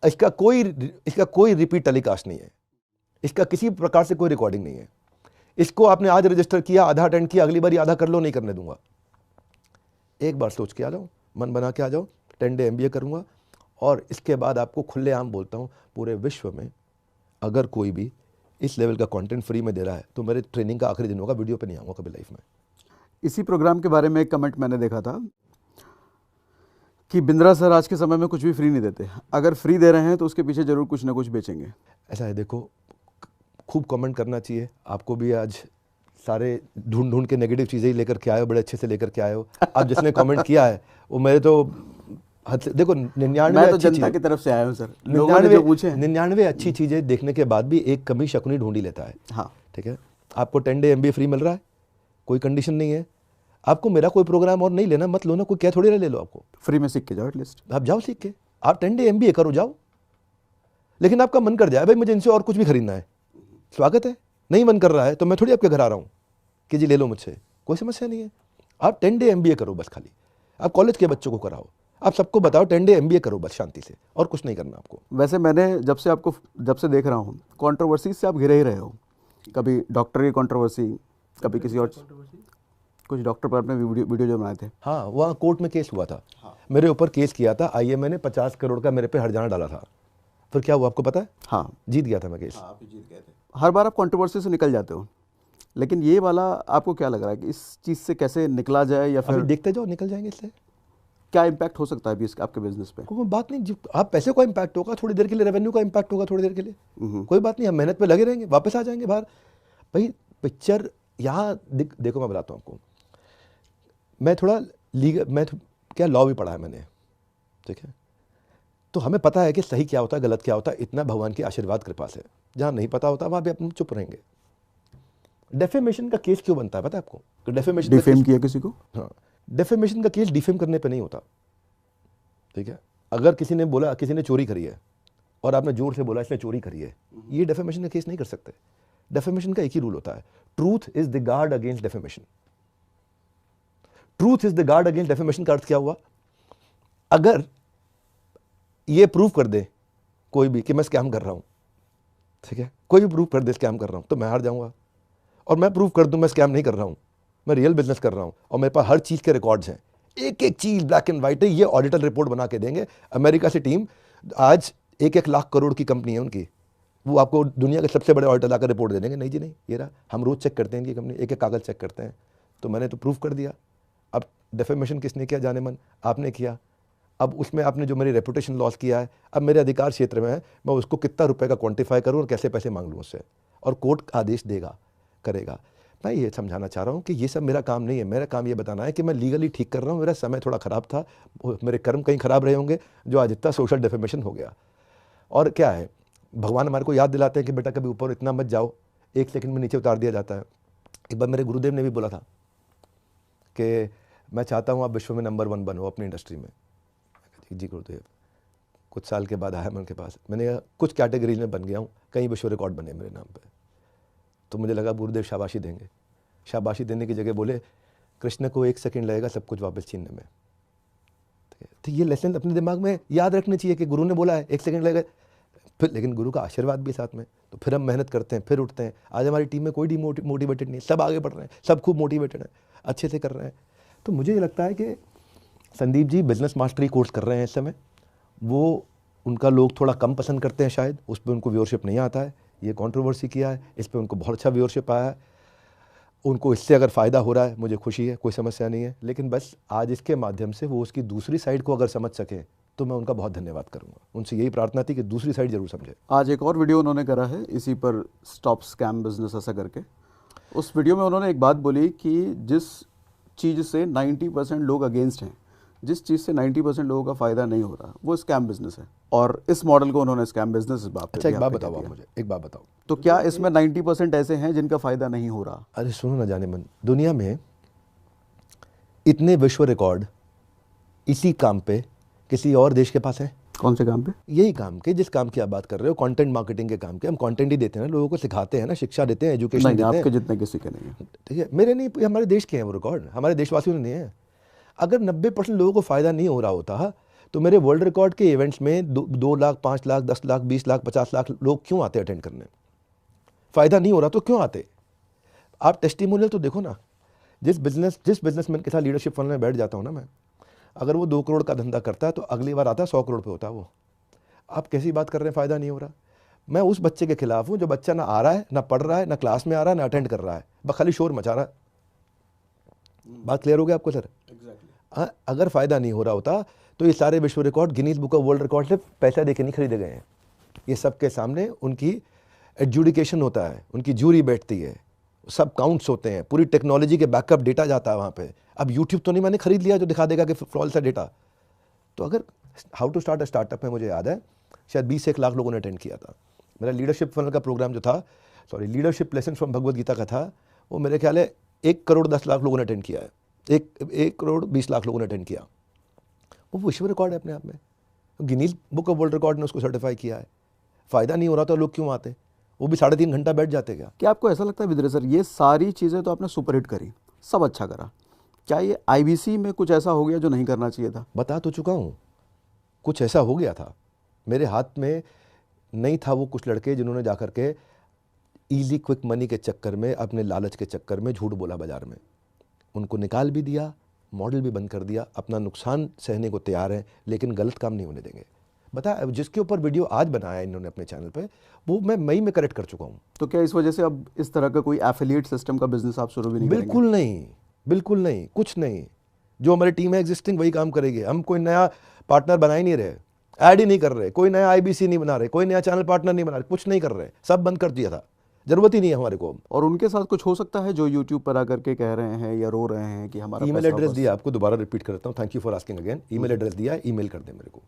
इसका कोई रिपीट टेलीकास्ट नहीं है, इसका किसी प्रकार से कोई रिकॉर्डिंग नहीं है। इसको आपने आज रजिस्टर किया, आधा अटेंड किया, अगली बार आधा कर लो, नहीं करने दूंगा। एक बार सोच के आ जाओ, मन बना के आ जाओ, 10 डे MBA करूंगा। और इसके बाद आपको खुलेआम बोलता हूं, पूरे विश्व में अगर कोई भी इस लेवल का कंटेंट फ्री में दे रहा है तो मेरे ट्रेनिंग का आखिरी दिन होगा, वीडियो पे नहीं आऊंगा कभी लाइफ में। इसी प्रोग्राम के बारे में एक कमेंट मैंने देखा था कि बिंद्रा सर आज के समय में कुछ भी फ्री नहीं देते, अगर फ्री दे रहे हैं तो उसके पीछे जरूर कुछ ना कुछ बेचेंगे। ऐसा है, देखो खूब कमेंट करना चाहिए, आपको भी आज सारे ढूंढ ढूंढ के नेगेटिव चीज़ें ही लेकर के आए हो, बड़े अच्छे से लेकर के आए हो। अब जिसने कमेंट किया है वो मेरे तो हद से देखो 99 मैं तो अच्छी जनता चीज़, की तरफ से आया हूँ सर, लोगों ने जो पूछे हैं। 99 अच्छी चीज़ें देखने के बाद भी एक कमी शकुनी ढूंढ ही लेता है। हाँ, ठीक है, आपको 10 डे MBA फ्री मिल रहा है, कोई कंडीशन नहीं है। आपको मेरा कोई प्रोग्राम और नहीं लेना, मत लो ना, कोई क्या थोड़ी ना ले लो आपको, फ्री में सीख के जाओ एटलीस्ट। आप जाओ सीख के, आप 10 डे MBA करो जाओ। लेकिन आपका मन कर जाए भाई मुझे इनसे और कुछ भी खरीदना है, स्वागत है। नहीं मन कर रहा है तो मैं थोड़ी आपके घर आ रहा हूँ कि जी ले लो मुझसे, कोई समस्या नहीं है। आप 10 डे MBA करो बस, खाली आप कॉलेज के बच्चों को कराओ, आप सबको बताओ 10 डे MBA करो बस शांति से, और कुछ नहीं करना आपको। वैसे मैंने जब से देख रहा हूँ, कंट्रोवर्सी से आप घिरे ही रहे हो। कभी डॉक्टर की कंट्रोवर्सी, कभी किसी और, कुछ डॉक्टर पर आपने वीडियो जो बनाए थे। हाँ, वहाँ कोर्ट में केस हुआ था। मेरे ऊपर केस किया था IMA ने, 50 करोड़ का मेरे पे हर्जाना डाला था। फिर क्या हुआ आपको पता है? हाँ, जीत गया था मैं केस। आप जीत गए थे। हर बार आप कंट्रोवर्सी से निकल जाते हो, लेकिन ये वाला आपको क्या लग रहा है कि इस चीज़ से कैसे निकला जाए, या अभी फिर देखते जाओ निकल जाएंगे इससे। क्या इम्पैक्ट हो सकता है अभी आपके बिजनेस पे? कोई बात नहीं, आप पैसे का इम्पैक्ट होगा थोड़ी देर के लिए, रेवेन्यू का इम्पैक्ट होगा थोड़ी देर के लिए, कोई बात नहीं, हम मेहनत पे लगे रहेंगे, वापस आ जाएंगे बाहर। भाई पिक्चर यहाँ देखो, मैं बताता हूँ आपको, मैं थोड़ा क्या लॉ भी पढ़ा है मैंने, ठीक है, तो हमें पता है कि सही क्या होता है गलत क्या होता है, इतना भगवान की आशीर्वाद कृपा से। जहाँ नहीं पता होता वहाँ भी अपन चुप रहेंगे। डेफेमेशन का केस क्यों बनता है पता है आपको? तो डेफेमेशन डिफेम किया किसी को? हाँ, डेफेमेशन का केस डिफेम करने पे नहीं होता, ठीक है। अगर किसी ने बोला किसी ने चोरी करी है और आपने जोर से बोला इसने चोरी करी है, ये डेफेमेशन का केस नहीं कर सकते। डेफेमेशन का एक ही रूल होता है, truth is the guard against defamation. Truth is the guard against defamation का अर्थ क्या हुआ? अगर ये प्रूव कर दे कोई भी कि मैं स्कैम कर रहा हूं, ठीक है, कोई भी प्रूव कर दे स्कैम कर रहा हूं, तो मैं हार जाऊंगा। और मैं प्रूव कर दूं मैं स्कैम नहीं कर रहा हूं, मैं रियल बिजनेस कर रहा हूं, और मेरे पास हर चीज के रिकॉर्ड्स हैं, एक एक चीज ब्लैक एंड व्हाइट है। ये ऑडिटर रिपोर्ट बना के देंगे। अमेरिका से टीम, आज 1-1 लाख करोड़ की कंपनी है उनकी, वो आपको दुनिया के सबसे बड़े ऑडिटर लाकर रिपोर्ट दे देंगे, नहीं जी नहीं, ये रहा, हम रोज चेक करते हैं इनकी कंपनी, एक एक कागज चेक करते हैं। तो मैंने तो प्रूफ कर दिया। अब डेफेमेशन किसने किया? जाने मन आपने किया। अब उसमें आपने जो मेरी रेपुटेशन लॉस किया है, अब मेरे अधिकार क्षेत्र में है, मैं उसको कितना रुपए का क्वांटिफाई करूं और कैसे पैसे मांग लूं उससे, और कोर्ट आदेश देगा, करेगा। मैं ये समझाना चाह रहा हूं कि ये सब मेरा काम नहीं है। मेरा काम ये बताना है कि मैं लीगली ठीक कर रहा हूं। मेरा समय थोड़ा खराब था, मेरे कर्म कहीं खराब रहे होंगे जो आज इतना सोशल डेफेमेशन हो गया। और क्या है, भगवान हमारे को याद दिलाते हैं कि बेटा कभी ऊपर इतना मत जाओ, 1 सेकंड में नीचे उतार दिया जाता है। एक बार मेरे गुरुदेव ने भी बोला था कि मैं चाहता हूँ आप विश्व में नंबर 1 बनो अपनी इंडस्ट्री में। जी गुरुदेव, कुछ साल के बाद आया मैं उनके पास, मैंने कुछ कैटेगरीज में बन गया हूँ, कई विश्व रिकॉर्ड बने मेरे नाम पे। तो मुझे लगा गुरुदेव शाबाशी देंगे। शाबाशी देने की जगह बोले कृष्ण को 1 सेकंड लगेगा सब कुछ वापस छीनने में। तो ये लेसन अपने दिमाग में याद रखने चाहिए कि गुरु ने बोला है 1 सेकंड लगेगा, फिर लेकिन गुरु का आशीर्वाद भी साथ में। तो फिर हम मेहनत करते हैं, फिर उठते हैं। आज हमारी टीम में कोई मोटिवेटेड नहीं, सब आगे बढ़ रहे हैं, सब खूब मोटिवेटेड हैं, अच्छे से कर रहे हैं। तो मुझे ये लगता है कि Sandeep ji business mastery course कर रहे हैं इस समय, वो उनका लोग थोड़ा कम पसंद करते हैं शायद, उस पर उनको व्यूअरशिप नहीं आता है। ये कंट्रोवर्सी किया है, इस पर उनको बहुत अच्छा व्यूअरशिप आया है, उनको इससे अगर फ़ायदा हो रहा है मुझे खुशी है, कोई समस्या नहीं है। लेकिन बस आज इसके माध्यम से वो उसकी दूसरी साइड को अगर समझ सकें तो मैं उनका बहुत धन्यवाद करूंगा। उनसे यही प्रार्थना थी कि दूसरी साइड जरूर समझे। आज एक और वीडियो उन्होंने करा है इसी पर, स्टॉप स्कैम बिजनेस ऐसा करके। उस वीडियो में उन्होंने एक बात बोली कि जिस चीज़ से 90% लोग अगेंस्ट हैं, जिस चीज़ से 90% लोगों का फ़ायदा नहीं हो रहा, वो स्कैम बिजनेस है। और इस मॉडल को उन्होंने स्कैम बिजनेस इस बात पे अच्छा, एक भी बात आप पे बताओ कह आप दिया। मुझे, एक बात बताओ। तो क्या इसमें 90% ऐसे हैं जिनका फ़ायदा नहीं हो रहा? अरे सुनो ना जाने मन, दुनिया में इतने विश्व रिकॉर्ड इसी काम पे किसी और देश के पास है? कौन से काम पे? यही काम के, जिस काम की आप बात कर रहे हो, कंटेंट मार्केटिंग के काम के। हम कंटेंट ही देते हैं ना, लोगों को सिखाते हैं ना, शिक्षा देते हैं, एजुकेशन नहीं, देते हैं। आपके जितने किसी के नहीं है। ठीक है, मेरे नहीं, हमारे देश के हैं वो रिकॉर्ड, हमारे देशवासियों ने नहीं है। अगर 90% लोगों को फ़ायदा नहीं हो रहा होता तो मेरे वर्ल्ड रिकॉर्ड के इवेंट्स में 2 लाख, 5 लाख, 10 लाख, 20 लाख, 50 लाख लोग क्यों आते अटेंड करने? फ़ायदा नहीं हो रहा तो क्यों आते? आप टेस्टिमोनियल तो देखो ना। जिस बिजनेसमैन के साथ लीडरशिप फंड में बैठ जाता हूँ ना मैं, अगर वो 2 करोड़ का धंधा करता है तो अगली बार आता है 100 करोड़ पे होता है वो। आप कैसी बात कर रहे हैं फ़ायदा नहीं हो रहा? मैं उस बच्चे के खिलाफ हूँ जो बच्चा ना आ रहा है, ना पढ़ रहा है, ना क्लास में आ रहा है, ना अटेंड कर रहा है, बस खाली शोर मचा रहा है। बात क्लियर हो गया आपको सर? अगर फ़ायदा नहीं हो रहा होता तो ये सारे विश्व record Guinness book of world record से पैसा देके नहीं खरीदे गए हैं। ये सबके सामने उनकी एडजुडिकेशन होता है, उनकी जूरी बैठती है, सब काउंट्स होते हैं, पूरी टेक्नोलॉजी के बैकअप डेटा जाता है वहाँ पे। अब यूट्यूब तो नहीं मैंने खरीद लिया जो दिखा देगा कि फॉल्स है डेटा। तो अगर how to start a startup में मुझे याद है शायद 20 से 1 लाख लोगों ने अटेंड किया था। मेरा लीडरशिप फनल का प्रोग्राम जो था, sorry leadership lesson from Bhagavad Gita का था, वो मेरे ख्याल है 1 करोड़ 10 लाख लोगों ने अटेंड किया है। 1 करोड़ 20 लाख लोगों ने अटेंड किया। वो विश्व रिकॉर्ड है अपने आप में, Guinness book of world record ने उसको सर्टिफाई किया है। फ़ायदा नहीं हो रहा तो लोग क्यों आते? वो भी 3.5 घंटा बैठ जाते क्या? क्या आपको ऐसा लगता है विद्रे सर, ये सारी चीज़ें तो आपने सुपरहिट करी, सब अच्छा करा, क्या ये आईबीसी में कुछ ऐसा हो गया जो नहीं करना चाहिए था? बता तो चुका हूँ, कुछ ऐसा हो गया था। मेरे हाथ में नहीं था वो कुछ लड़के जिन्होंने जाकर के ईजी क्विक मनी के चक्कर में, अपने लालच के चक्कर में झूठ बोला बाजार में। उनको निकाल भी दिया, मॉडल भी बंद कर दिया, अपना नुकसान सहने को तैयार है, लेकिन गलत काम नहीं होने देंगे। बता, जिसके ऊपर वीडियो आज बनाया इन्होंने अपने चैनल पे, वो मैं मई में करेक्ट कर चुका हूँ। तो क्या इस वजह से अब इस तरह का कोई एफिलिएट सिस्टम का बिजनेस आप शुरू भी नहीं करेंगे? बिल्कुल नहीं, बिल्कुल नहीं, कुछ नहीं। जो हमारी टीम है एग्जिस्टिंग वही काम करेगी। हम कोई नया पार्टनर बना ही नहीं रहे, ऐड ही नहीं कर रहे, कोई नया आईबीसी नहीं बना रहे, कोई नया चैनल पार्टनर नहीं बना रहे, कुछ नहीं कर रहे, सब बंद कर दिया था, जरूरत ही नहीं है हमारे को। और उनके साथ कुछ हो सकता है जो यूट्यूब पर आकर के कह रहे हैं या रो रहे हैं कि हमारा ईमेल पैसा एड्रेस वापस? दिया, आपको दोबारा रिपीट करता हूँ, thank you for asking again. Email address दिया है, ईमेल कर दें मेरे को।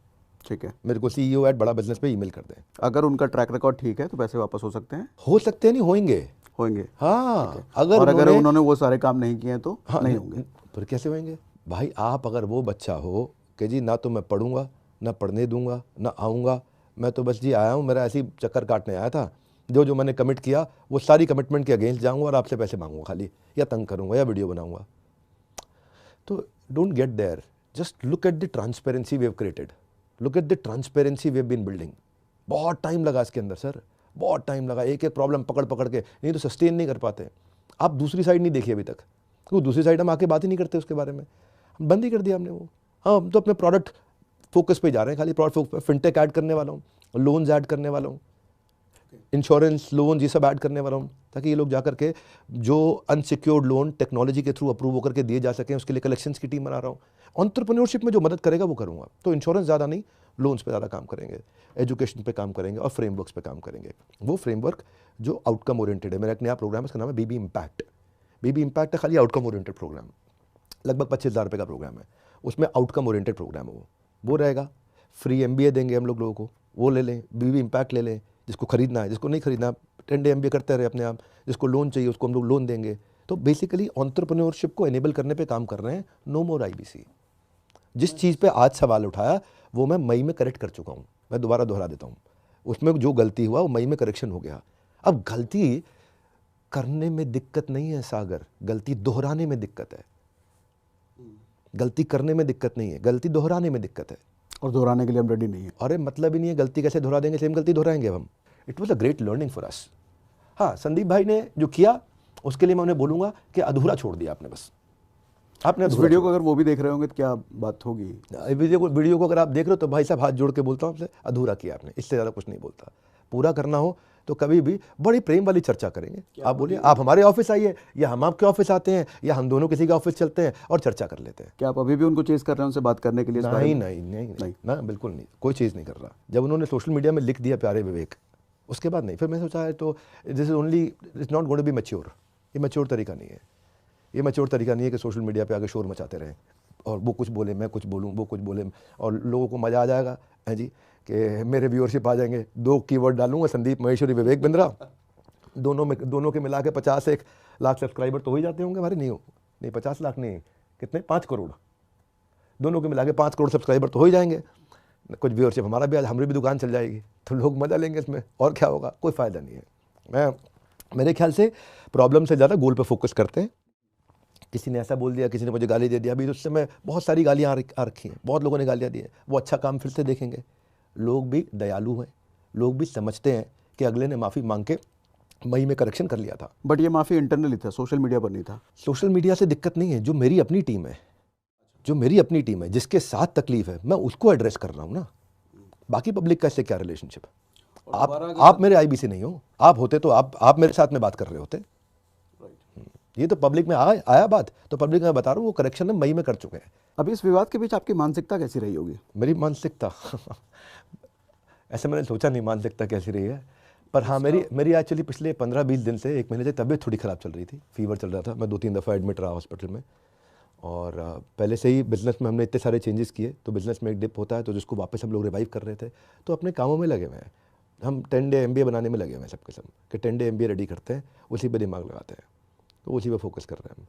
ठीक है, मेरे को CEO@बड़ा बिजनेस पे ईमेल कर दें। अगर उनका ट्रैक रिकॉर्ड ठीक है तो पैसे वापस हो सकते हैं? हो सकते हैं, नहीं होंगे। होंगे। हाँ, और अगर उन्होंने वो सारे काम नहीं किए तो हाँ, नहीं होंगे। फिर कैसे होंगे भाई? आप अगर वो बच्चा हो कि जी ना तो मैं पढ़ूंगा, ना पढ़ने दूंगा, ना आऊँगा, मैं तो बस जी आया हूँ, मेरा ऐसे ही चक्कर काटने आया था, जो मैंने कमिट किया वो सारी कमिटमेंट के अगेंस्ट जाऊँगा और आपसे पैसे मांगूंगा खाली, या तंग करूँगा या वीडियो बनाऊँगा। तो don't get there, just look at the transparency we have created, look at the transparency we have been building. बहुत टाइम लगा इसके अंदर सर, बहुत टाइम लगा, एक एक प्रॉब्लम पकड़ पकड़ के, नहीं तो सस्टेन नहीं कर पाते। आप दूसरी साइड नहीं देखी अभी तक, क्योंकि दूसरी साइड हम आके बात ही नहीं करते उसके बारे में, बंद ही कर दिया हमने वो। हाँ, हम तो अपने प्रोडक्ट फोकस पे जा रहे हैं, खाली प्रोडक्ट फोकस पे। फिनटेक ऐड करने वाला हूँ, लोन्स ऐड करने वाला हूँ, इंश्योरेंस लोन ये सब ऐड करने वाला हूँ, ताकि ये लोग जाकर के जो अनसिक्योर्ड लोन टेक्नोलॉजी के थ्रू अप्रूव होकर के दिए जा सकें, उसके लिए कलेक्शंस की टीम बना रहा हूँ। एंटरप्रेन्योरशिप में जो मदद करेगा वो करूँगा। तो इंश्योरेंस ज़्यादा नहीं, लोन्स पे ज़्यादा काम करेंगे, एजुकेशन पे काम करेंगे और फ्रेमवर्क्स पे काम करेंगे। वो फ्रेमवर्क जो आउटकम ओरिएंटेड है। मेरा एक नया प्रोग्राम है, इसका नाम है बीबी इम्पैक्ट। बीबी इम्पैक्ट है खाली आउटकम ओरिएंटेड प्रोग्राम, लगभग 25,000 रुपये का प्रोग्राम है। उसमें आउटकम ओरिएंटेड प्रोग्राम है वो रहेगा। फ्री MBA देंगे हम लोगों को, वो ले लें, बीबी इम्पैक्ट ले लें, जिसको खरीदना है, जिसको नहीं खरीदना 10 डे MBA करते रहे अपने आप, जिसको लोन चाहिए उसको हम लोग लोन देंगे। तो बेसिकली एंटरप्रेन्योरशिप को एनेबल करने पे काम कर रहे हैं। नो मोर IBC। जिस चीज़ पे आज सवाल उठाया वो मैं मई में करेक्ट कर चुका हूँ, मैं दोबारा दोहरा देता हूँ। उसमें जो गलती हुआ वो मई में करेक्शन हो गया। अब गलती करने में दिक्कत नहीं है सागर, गलती दोहराने में दिक्कत है। गलती करने में दिक्कत नहीं है, गलती दोहराने में दिक्कत है। और दोहराने के लिए हम रेडी नहीं है। अरे मतलब ही नहीं है, गलती कैसे दोहरा देंगे, सेम गलती दोहराएंगे हम। It was a great learning for us. हाँ, संदीप भाई ने जो किया उसके लिए मैं उन्हें बोलूँगा कि अधूरा छोड़ दिया आपने, बस आपने इस वीडियो को अगर वो भी देख रहे होंगे तो क्या बात होगी? वीडियो को अगर आप देख रहे हो तो भाई साहब हाथ जोड़ के बोलता हूँ आपसे, अधूरा किया आपने, इससे ज़्यादा कुछ नहीं बोलता। पूरा करना हो तो कभी भी बड़ी प्रेम वाली चर्चा करेंगे। आप बोलिए, आप हमारे ऑफिस आइए या हम आपके ऑफिस आते हैं या हम दोनों किसी का ऑफिस चलते हैं और चर्चा कर लेते हैं। क्या आप अभी भी उनको चेज कर रहे हैं उनसे बात करने के लिए? नहीं, ना बिल्कुल नहीं, कोई चीज़ नहीं कर रहा। जब उन्होंने सोशल मीडिया में लिख दिया प्यारे विवेक, उसके बाद नहीं। फिर मैं सोचा है तो this is only, it's not going to be mature. ये मैच्योर तरीका नहीं है, ये मैच्योर तरीका नहीं है कि सोशल मीडिया पे आगे शोर मचाते रहें और वो कुछ बोले मैं कुछ बोलूँ, वो कुछ बोले और लोगों को मज़ा आ जाएगा है जी कि मेरे व्यूअरशिप आ जाएंगे। 2 कीवर्ड डालूंगा, संदीप महेश्वरी विवेक बिंद्रा, दोनों के मिला के 50 से 1 लाख सब्सक्राइबर तो हो ही जाते होंगे हमारे। नहीं 50 लाख नहीं, कितने, 5 करोड़, दोनों के मिला के 5 करोड़ सब्सक्राइबर तो हो ही जाएंगे। कुछ व्यूअरशिप हमारा भी, हमारी भी दुकान चल जाएगी, तो लोग मज़ा लेंगे इसमें, और क्या होगा, कोई फ़ायदा नहीं है। मेरे ख्याल से प्रॉब्लम से ज़्यादा गोल पे फोकस करते हैं। किसी ने ऐसा बोल दिया, किसी ने मुझे गाली दे दिया, अभी उससे मैं बहुत सारी गालियाँ आ रखी हैं, बहुत लोगों ने गालियाँ दी हैं, वो अच्छा काम फिर से देखेंगे। लोग भी दयालु हैं, लोग भी समझते हैं कि अगले ने माफ़ी मांग के मई में करेक्शन कर लिया था। बट ये माफ़ी इंटरनली था, सोशल मीडिया पर नहीं था। सोशल मीडिया से दिक्कत नहीं है, जो मेरी अपनी टीम है, जिसके साथ तकलीफ है, मैं उसको एड्रेस कर रहा हूँ ना। बाकी पब्लिक का इससे क्या रिलेशनशिप? आप मेरे IBC नहीं हो, आप होते तो आप मेरे साथ में बात कर रहे होते। ये तो पब्लिक में आया बात, तो पब्लिक में बता रहा हूँ वो करेक्शन में मई में कर चुके हैं। अभी इस विवाद के बीच आपकी मानसिकता कैसी रही होगी? मेरी मानसिकता ऐसे मैंने सोचा नहीं मानसिकता कैसी रही है। पर हाँ, मेरी एक्चुअली पिछले 15-20 दिन से, 1 महीने से तबीयत थोड़ी ख़राब चल रही थी, फीवर चल रहा था, मैं 2-3 दफ़ा एडमिट रहा हॉस्पिटल में। और पहले से ही बिज़नेस में हमने इतने सारे चेंजेस किए, तो बिज़नेस में एक डिप होता है, तो जिसको वापस हम लोग रिवाइव कर रहे थे, तो अपने कामों में लगे हुए हैं। हम 10 डे MBA बनाने में लगे हुए हैं सब के सब, कि 10 डे MBA रेडी करते हैं, उसी पे दिमाग लगाते हैं, तो उसी पे फोकस कर रहे हैं हम।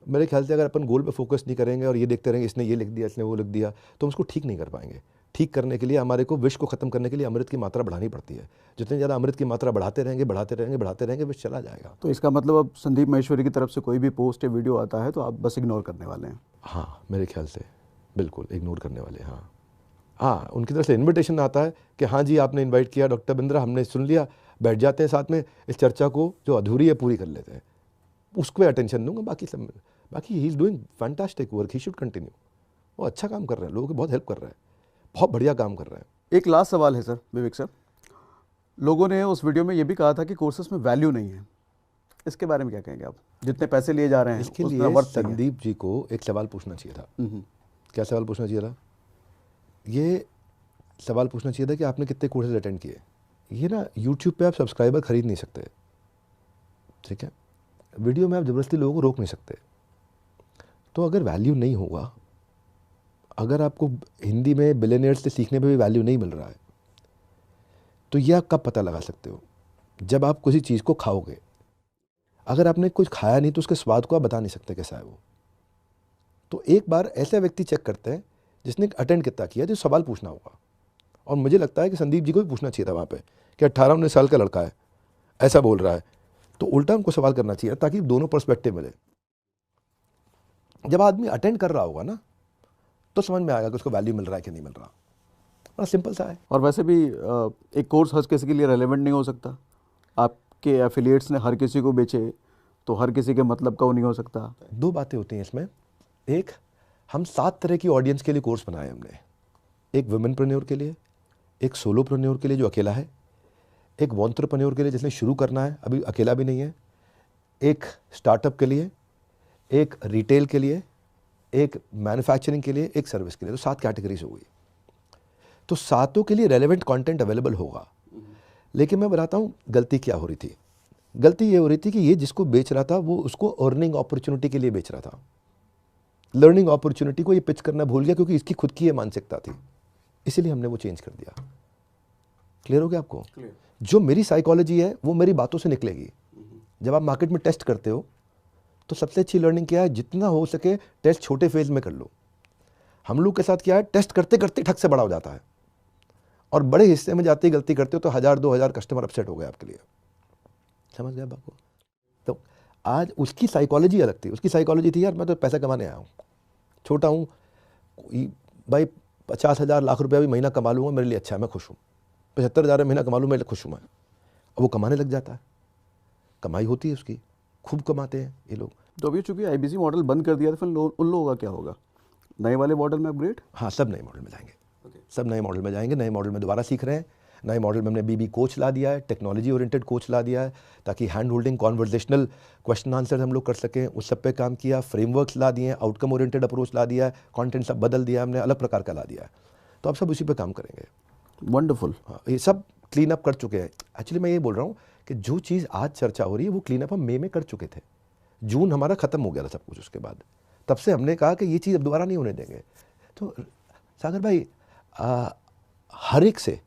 मेरे ख्याल से अगर अपन गोल पे फोकस नहीं करेंगे और ये देखते रहेंगे इसने ये लिख दिया, इसने वो लिख दिया, तो हम उसको ठीक नहीं कर पाएंगे। ठीक करने के लिए हमारे को विष को ख़त्म करने के लिए अमृत की मात्रा बढ़ानी पड़ती है। जितनी ज़्यादा अमृत की मात्रा बढ़ाते रहेंगे विष चला जाएगा। तो इसका मतलब अब संदीप माहेश्वरी की तरफ से कोई भी पोस्ट या वीडियो आता है तो आप बस इग्नोर करने वाले हैं? हाँ, मेरे ख्याल से बिल्कुल इग्नोर करने वाले। हाँ, उनकी तरफ से इन्विटेशन आता है कि हाँ जी आपने इन्वाइट किया डॉक्टर बिंद्रा, हमने सुन लिया, बैठ जाते हैं साथ में, इस चर्चा को जो अधूरी है पूरी कर लेते हैं, उसको अटेंशन दूंगा। बाकी he is doing fantastic work, he should continue. वो अच्छा काम कर रहा है, लोगों की बहुत हेल्प कर रहा है, बहुत बढ़िया काम कर रहा है। एक लास्ट सवाल है सर, विवेक सर, लोगों ने उस वीडियो में ये भी कहा था कि कोर्सेज में वैल्यू नहीं है, इसके बारे में क्या कहेंगे आप? जितने पैसे लिए जा रहे हैं इसके उतना लिए वर्थ नहीं है। संदीप जी को एक सवाल पूछना चाहिए था। क्या सवाल पूछना चाहिए था? ये सवाल पूछना चाहिए था कि आपने कितने कोर्सेज अटेंड किए। ये ना यूट्यूब पे आप सब्सक्राइबर खरीद नहीं सकते, ठीक है, वीडियो में आप ज़बरदस्ती लोगों को रोक नहीं सकते। तो अगर वैल्यू नहीं होगा, अगर आपको हिंदी में बिलियनियर्स से सीखने पे भी वैल्यू नहीं मिल रहा है, तो यह आप कब पता लगा सकते हो? जब आप किसी चीज़ को खाओगे। अगर आपने कुछ खाया नहीं तो उसके स्वाद को आप बता नहीं सकते कैसा है वो। तो एक बार ऐसा व्यक्ति चेक करते हैं जिसने अटेंड कितना किया, जो सवाल पूछना होगा। और मुझे लगता है कि संदीप जी को भी पूछना चाहिए था वहाँ पे कि 18-19 साल का लड़का है, ऐसा बोल रहा है, तो उल्टा उनको सवाल करना चाहिए ताकि दोनों पर्सपेक्टिव मिले। जब आदमी अटेंड कर रहा होगा ना, तो समझ में आएगा कि उसको वैल्यू मिल रहा है कि नहीं मिल रहा। बड़ा सिंपल सा है। और वैसे भी एक कोर्स हर किसी के लिए रेलेवेंट नहीं हो सकता। आपके एफिलिएट्स ने हर किसी को बेचे तो हर किसी के मतलब का वो नहीं हो सकता। 2 बातें होती हैं इसमें। एक, हम 7 तरह की ऑडियंस के लिए कोर्स बनाए हमने। एक वुमेनप्रेन्योर के लिए, एक सोलोप्रेन्योर के लिए जो अकेला है, एक वॉन्ट्रप्रेन्योर के लिए जिसने शुरू करना है, अभी अकेला भी नहीं है, एक स्टार्टअप के लिए, एक रिटेल के लिए, एक मैन्युफैक्चरिंग के लिए, एक सर्विस के लिए। तो 7 कैटेगरीज हो गई। तो 7 के लिए रेलेवेंट कंटेंट अवेलेबल होगा। लेकिन मैं बताता हूँ गलती क्या हो रही थी। गलती ये हो रही थी कि ये जिसको बेच रहा था वो उसको अर्निंग अपॉर्चुनिटी के लिए बेच रहा था। लर्निंग अपॉर्चुनिटी को ये पिच करना भूल गया, क्योंकि इसकी खुद की ये मानसिकता थी, इसीलिए हमने वो चेंज कर दिया। क्लियर हो गया आपको? जो मेरी साइकोलॉजी है वो मेरी बातों से निकलेगी। जब आप मार्केट में टेस्ट करते हो तो सबसे अच्छी लर्निंग क्या है? जितना हो सके टेस्ट छोटे फेज में कर लो। हम लोग के साथ क्या है, टेस्ट करते करते ठग से बड़ा हो जाता है, और बड़े हिस्से में जाते ही गलती करते हो तो 1000-2000 कस्टमर अपसेट हो गए आपके लिए। समझ गया बात को? तो आज उसकी साइकोलॉजी अलग थी। उसकी साइकोलॉजी थी यार मैं तो पैसा कमाने आया हूँ, छोटा हूँ भाई, 50,000 लाख रुपया भी महीना कमा लूँगा मेरे लिए अच्छा है, मैं खुश हूँ। 75,000 महीना कमा लूँ मेरे लिए खुश हूँ मैं। अब वो कमाने लग जाता है, कमाई होती है उसकी, खूब कमाते हैं ये लोग। तो अभी चूंकि IBC मॉडल बंद कर दिया तो फिर उन लोगों का क्या होगा? नए वाले मॉडल में अपग्रेड? हाँ, सब नए मॉडल में जाएंगे। सब नए मॉडल में जाएंगे, नए मॉडल में दोबारा सीख रहे हैं। नए मॉडल में हमने BB कोच ला दिया है, टेक्नोलॉजी ओरिएंटेड कोच ला दिया है, ताकि hand holding conversational question answer हम लोग कर सकें। उस सब पे काम किया। फ्रेमवर्क्स ला दिए हैं, आउटकम ओरिएंटेड अप्रोच ला दिया है, कंटेंट सब बदल दिया हमने, अलग प्रकार का ला दिया है। तो अब सब उसी पे काम करेंगे। वंडरफुल। हाँ, ये सब क्लीन अप कर चुके हैं। एक्चुअली मैं ये बोल रहा हूँ कि जो चीज़ आज चर्चा हो रही है वो क्लीन अप हम मई में कर चुके थे। जून हमारा ख़त्म हो गया था सब कुछ। उसके बाद तब से हमने कहा कि ये चीज़ अब दोबारा नहीं होने देंगे। तो सागर भाई, हर एक से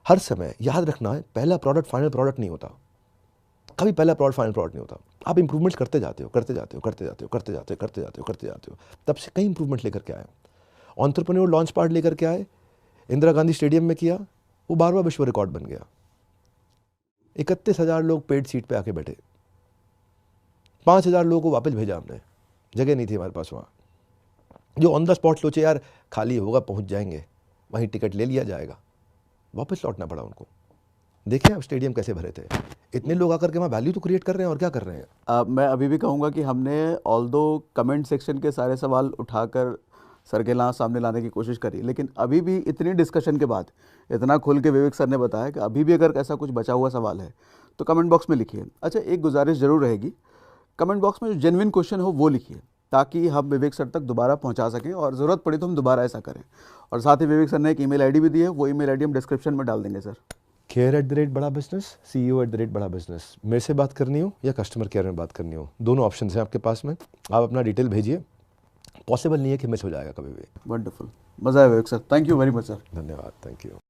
हर समय याद रखना है, पहला प्रोडक्ट फाइनल प्रोडक्ट नहीं होता। कभी पहला प्रोडक्ट फाइनल प्रोडक्ट नहीं होता। आप इंप्रूवमेंट्स करते जाते हो। तब से कई इंप्रूवमेंट लेकर के आए। एंटरप्रेन्योर लॉन्च पार्ट लेकर के आए, इंदिरा गांधी स्टेडियम में किया, वो 12वां विश्व रिकॉर्ड बन गया। 31,000 लोग पेड सीट पे आके बैठे। 5,000 लोगों को वापस भेजा हमने, जगह नहीं थी हमारे पास वहाँ। जो ऑन द स्पॉट सोचे यार खाली होगा पहुँच जाएंगे, वहीं टिकट ले लिया जाएगा, वापस लौटना पड़ा उनको। देखें आप स्टेडियम कैसे भरे थे। इतने लोग आकर के वहाँ वैल्यू तो क्रिएट कर रहे हैं, और क्या कर रहे हैं। मैं अभी भी कहूँगा कि हमने ऑल्दो कमेंट सेक्शन के सारे सवाल उठाकर सर के सामने लाने की कोशिश करी, लेकिन अभी भी इतनी डिस्कशन के बाद इतना खुल के विवेक सर ने बताया कि अभी भी अगर ऐसा कुछ बचा हुआ सवाल है तो कमेंट बॉक्स में लिखिए। अच्छा, एक गुजारिश ज़रूर रहेगी, कमेंट बॉक्स में जो जेन्युइन क्वेश्चन हो वो लिखिए, ताकि हम विवेक सर तक दोबारा पहुंचा सकें, और ज़रूरत पड़ी तो हम दोबारा ऐसा करें। और साथ ही विवेक सर ने एक ईमेल आईडी भी दी है, वो ईमेल आईडी हम डिस्क्रिप्शन में डाल देंगे सर। care@बड़ा बिजनेस, CEO@बड़ा बिजनेस। मेरे से बात करनी हो या कस्टमर केयर में बात करनी हो, दोनों ऑप्शन हैं आपके पास में। आप अपना डिटेल भेजिए, पॉसिबल नहीं है कि मिस हो जाएगा कभी भी। वंडरफुल, मज़ा आया Vivek sir, thank you very much sir. धन्यवाद, थैंक यू।